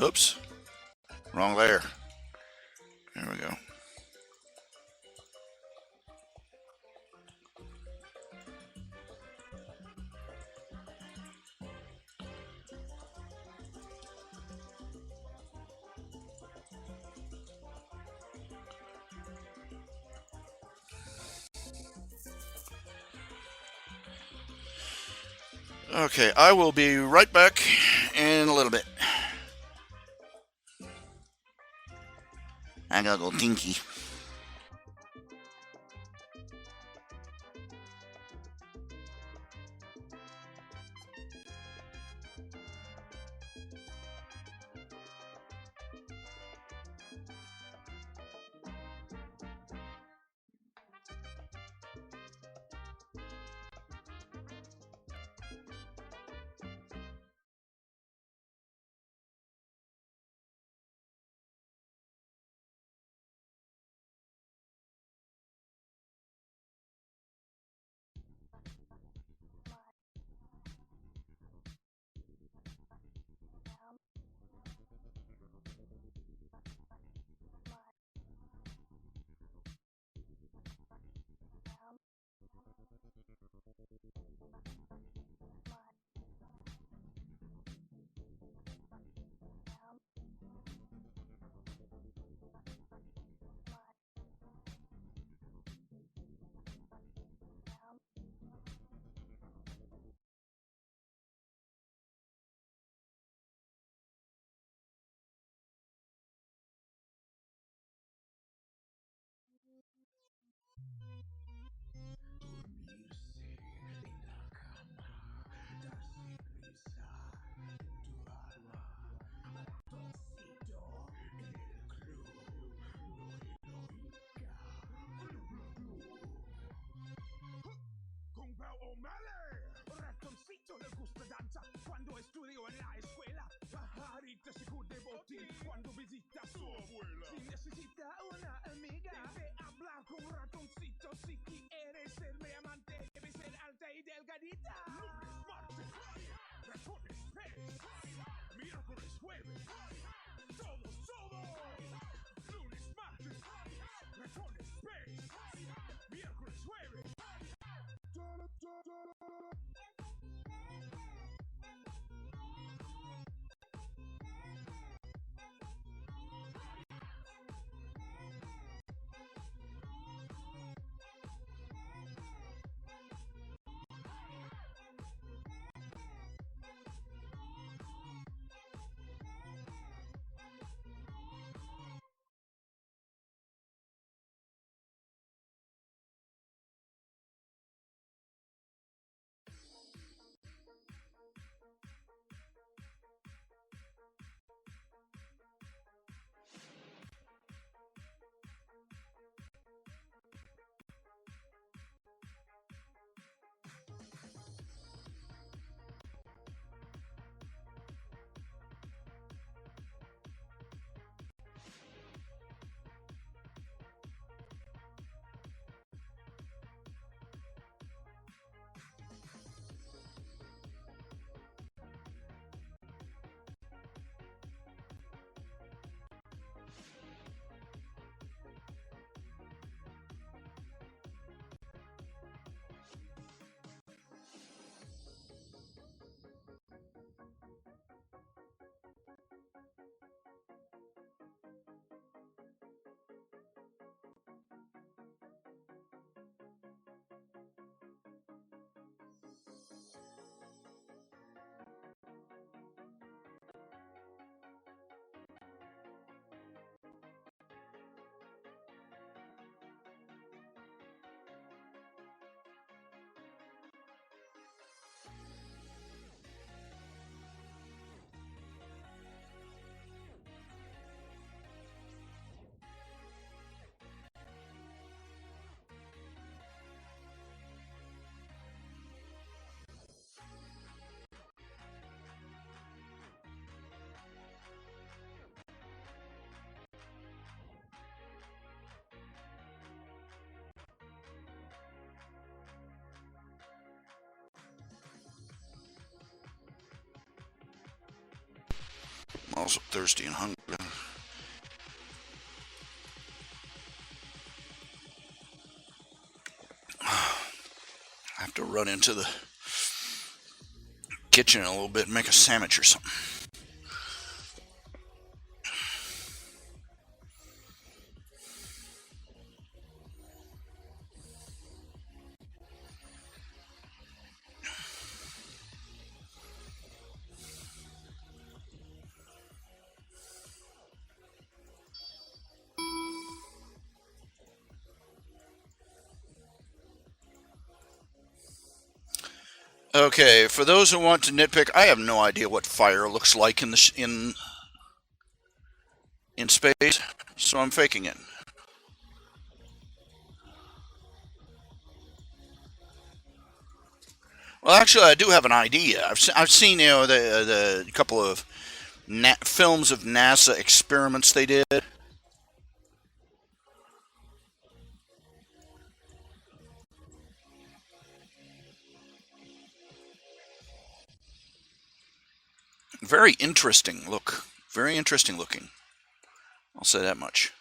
Oops, wrong layer. There we go. Okay, I will be right back in a little bit. I gotta go tinky. Ratoncito le gusta danza cuando estudió en la escuela. Pajarita se cubre botín cuando visita a su abuela. Si necesita una amiga, debe hablar con ratoncito. Si quiere ser mi amante, debe ser alta y delgadita. Lunes, martes, ratones, miércoles, jueves, todos. Lunes, martes, ratones, miércoles, jueves. also thirsty and hungry. I have to run into the kitchen in a little bit and make a sandwich or something. Okay, for those who want to nitpick, I have no idea what fire looks like in the in space, so I'm faking it. Well, actually, I do have an idea. I've seen the couple of films of NASA experiments they did. Very interesting look. Very interesting looking. I'll say that much.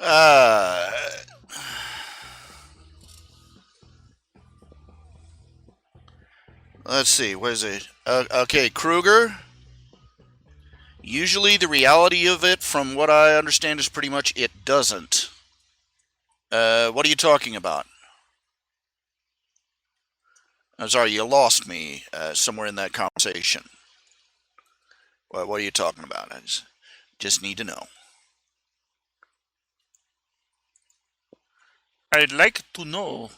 Uh, let's see. What is it? Okay, Kruger. Usually, the reality of it, from what I understand, is pretty much it doesn't. What are you talking about? I'm sorry, you lost me somewhere in that conversation. What are you talking about? I just need to know. I'd like to know.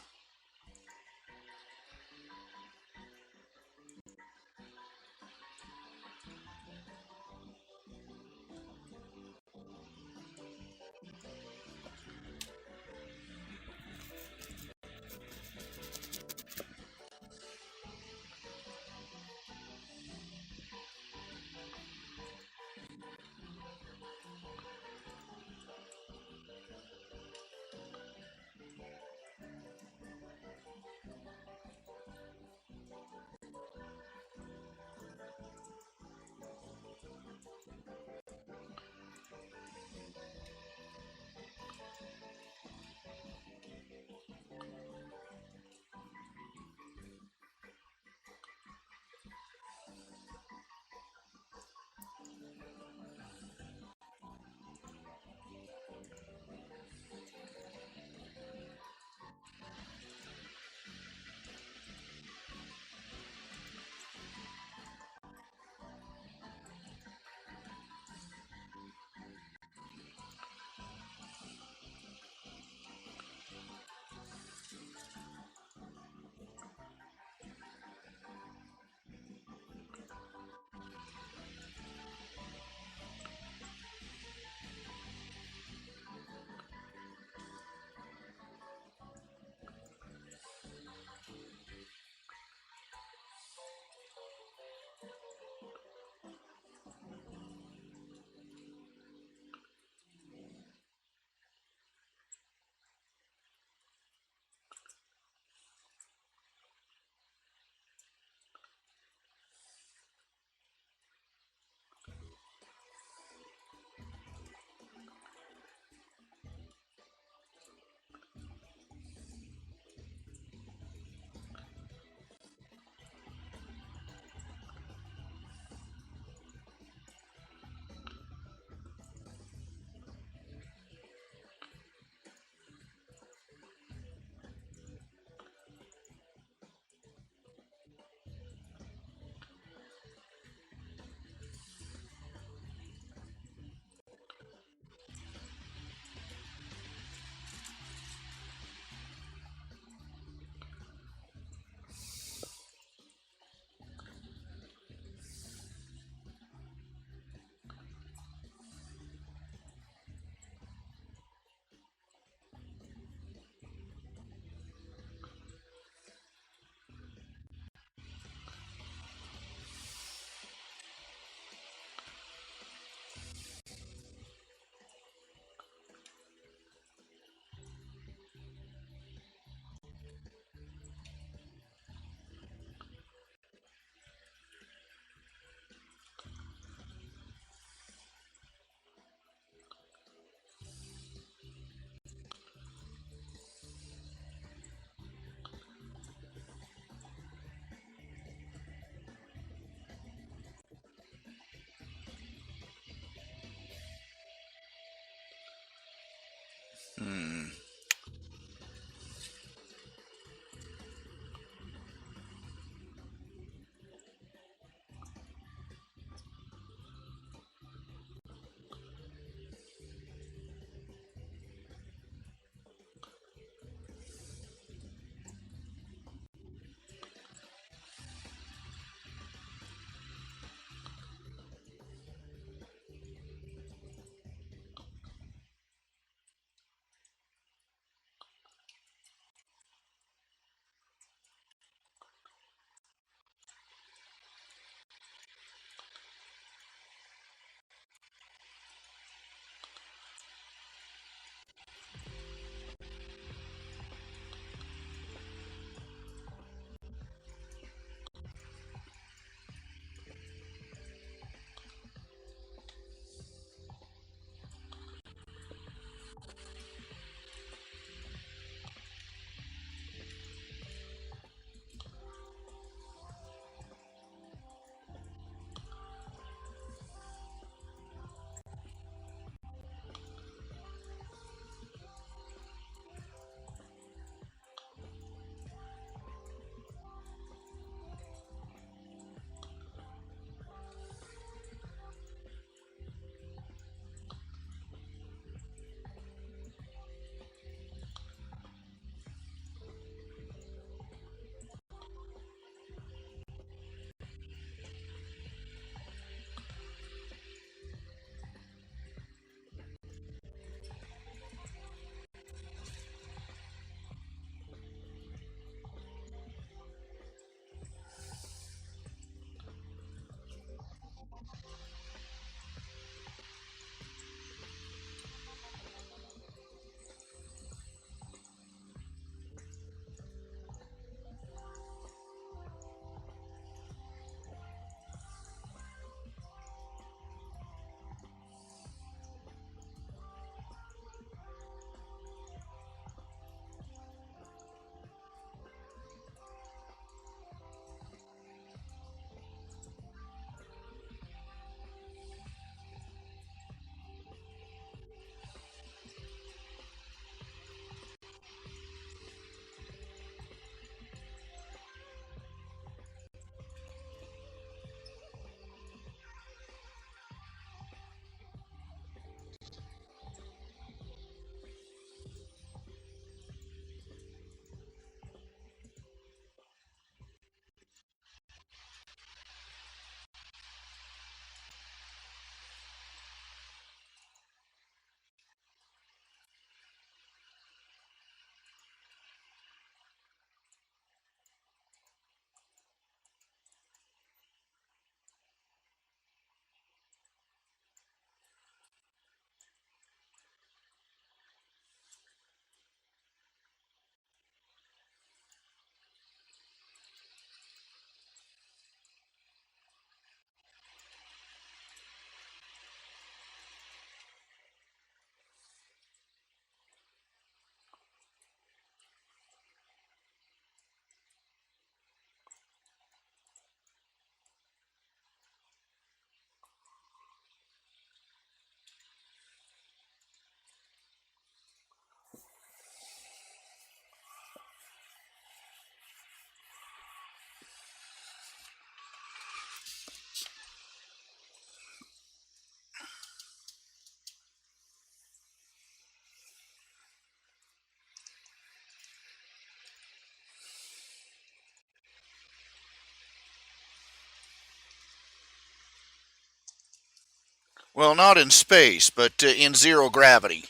Well, not in space, but in zero gravity.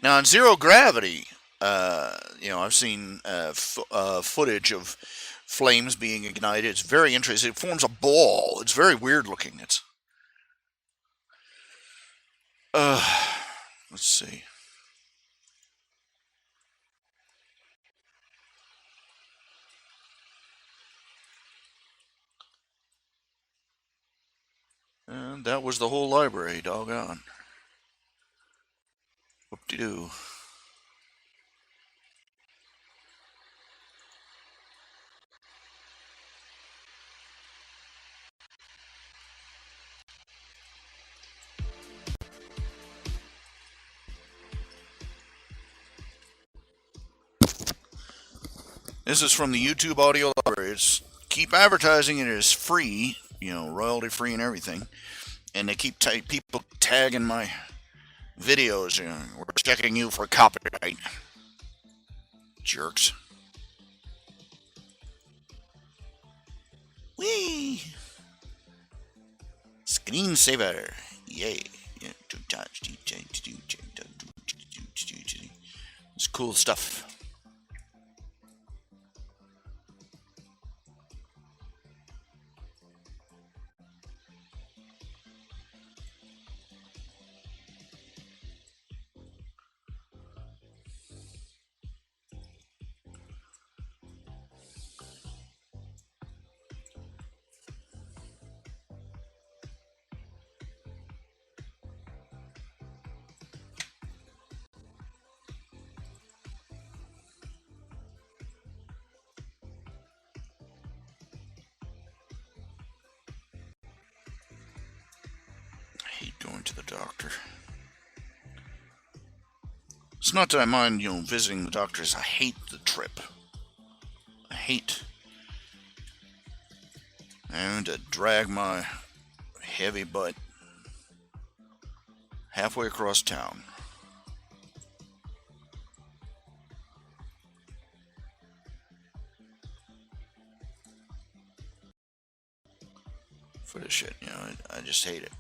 Now, in zero gravity, I've seen footage of flames being ignited. It's very interesting. It forms a ball. It's very weird looking. Uh, let's see. And that was the whole library, doggone. Whoop-de-doo. This is from the YouTube audio library. It's keep advertising it is free, royalty free and everything. And they keep people tagging my videos. We're checking you for copyright. Jerks. Whee! Screensaver. Yay. It's cool stuff. I hate going to the doctor. It's not that I mind, visiting the doctors. I hate the trip. I hate having to drag my heavy butt halfway across town. For this shit, I just hate it.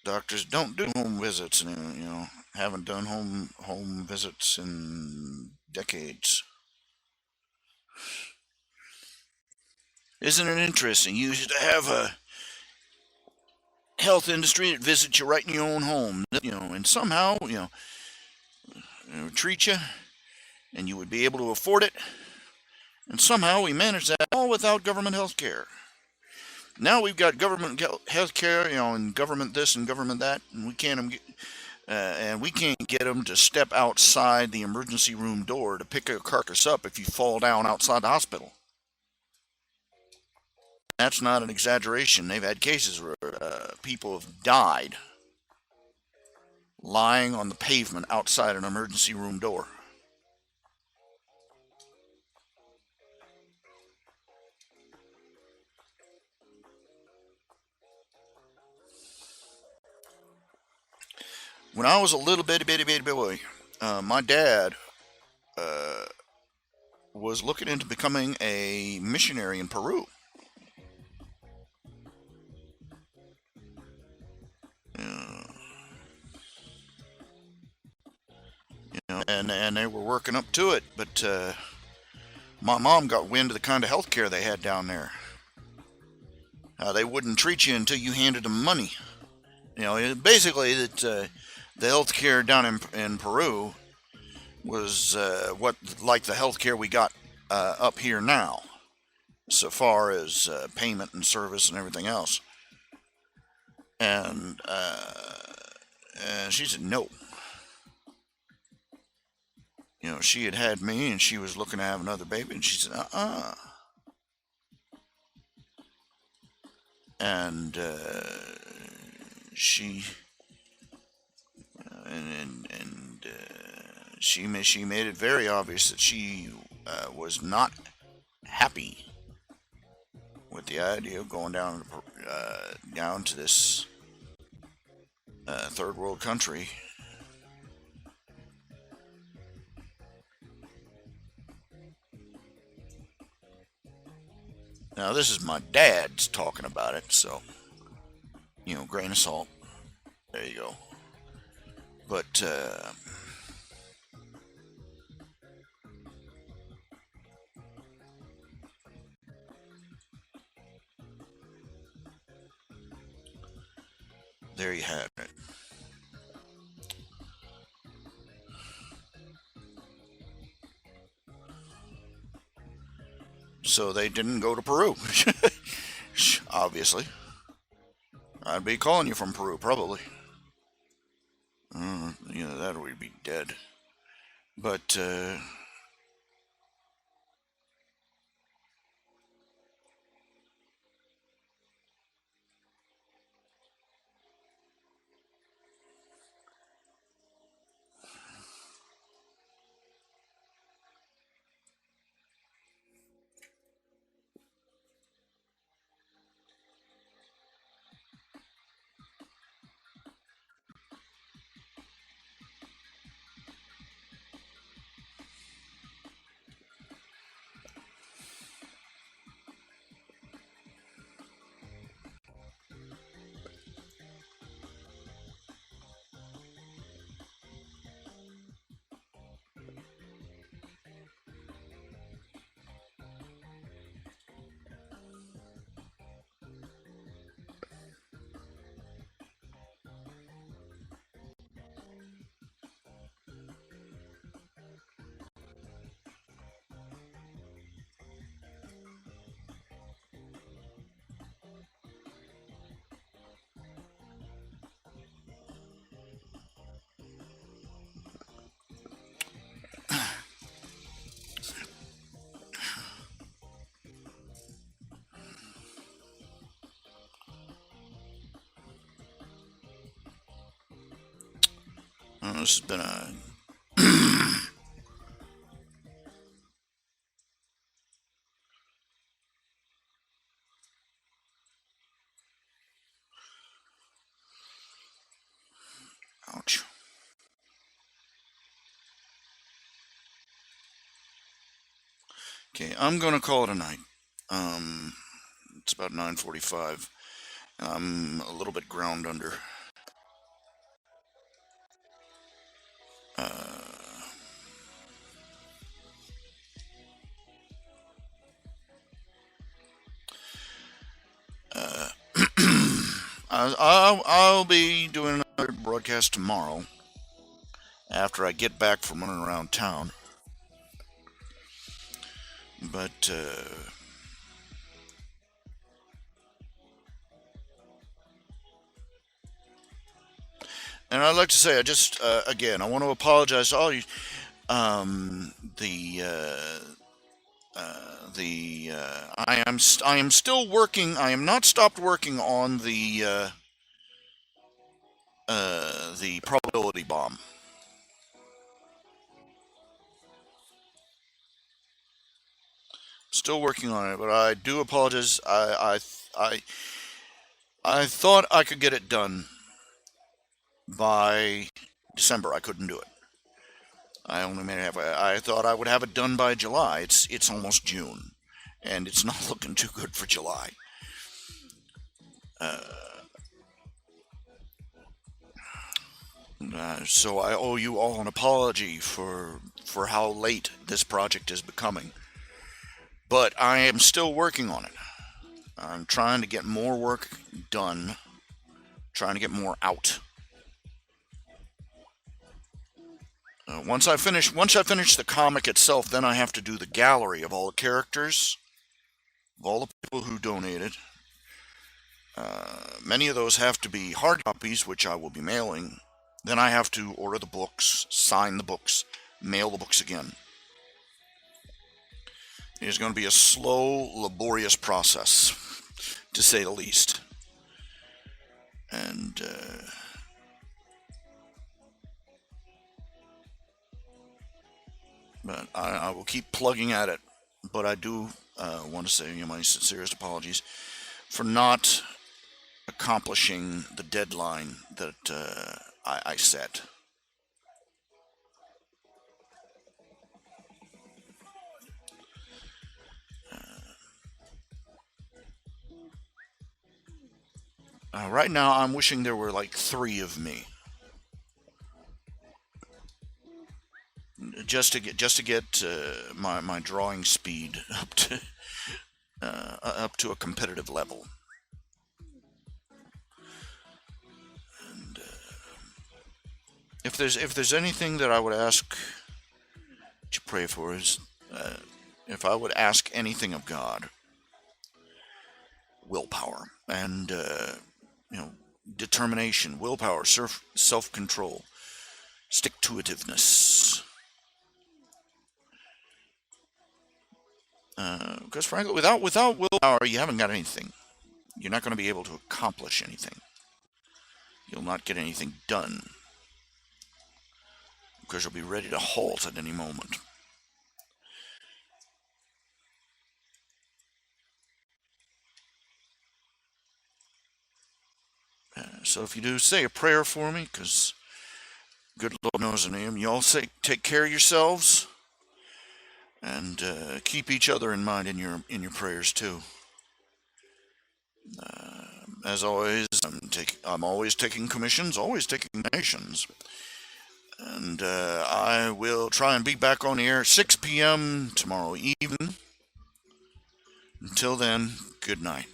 Doctors don't do home visits, and haven't done home visits in decades. Isn't it interesting? You used to have a health industry that visits you right in your own home, and somehow, treat you, and you would be able to afford it, and somehow we manage that all without government health care. Now we've got government health care, and government this and government that, and we can't get them to step outside the emergency room door to pick a carcass up if you fall down outside the hospital. That's not an exaggeration. They've had cases where people have died lying on the pavement outside an emergency room door. When I was a little bitty boy, my dad was looking into becoming a missionary in Peru. And they were working up to it, but my mom got wind of the kind of health care they had down there. They wouldn't treat you until you handed them money. Basically that the health care down in Peru was like the health care we got up here now, so far as payment and service and everything else. And she said no. She had me, and she was looking to have another baby, and she said, and she she made it very obvious that she was not happy with the idea of going down to this third world country. Now, this is my dad's talking about it, so, grain of salt. There you go. But, there you have it. So they didn't go to Peru. Obviously. I'd be calling you from Peru, probably. That would be dead. But, this has been a. Ouch. Okay, I'm gonna call it a night. It's about 9:45. I'm a little bit ground under. Uh, uh, I'll be doing another broadcast tomorrow after I get back from running around town. But and I'd like to say, I just again, I want to apologize to all you. Um, the I am still working. I am not stopped working on the probability bomb. Still working on it, but I do apologize. I thought I could get it done by December. I couldn't do it. I only made it halfway. I thought I would have it done by July. It's almost June, and it's not looking too good for July. Uh, so I owe you all an apology for how late this project is becoming. But I am still working on it. I'm trying to get more work done, trying to get more out. Once I finish the comic itself, then I have to do the gallery of all the characters, of all the people who donated. Many of those have to be hard copies, which I will be mailing. Then I have to order the books, sign the books, mail the books again. It is going to be a slow, laborious process, to say the least. And but I will keep plugging at it. But I do want to say my sincerest apologies for not accomplishing the deadline that I set. Right now, I'm wishing there were like 3 of me, just to get my drawing speed up to a competitive level. And if there's anything that I would ask to pray for is, if I would ask anything of God, willpower and determination, willpower, self-control, stick-to-itiveness. Because frankly, without willpower, you haven't got anything. You're not going to be able to accomplish anything. You'll not get anything done because you'll be ready to halt at any moment. So if you do, say a prayer for me, because good Lord knows I am. You all take care of yourselves, and keep each other in mind in your prayers too. As always, I'm always taking commissions, always taking donations, and I will try and be back on the air 6 p.m. tomorrow evening. Until then, good night.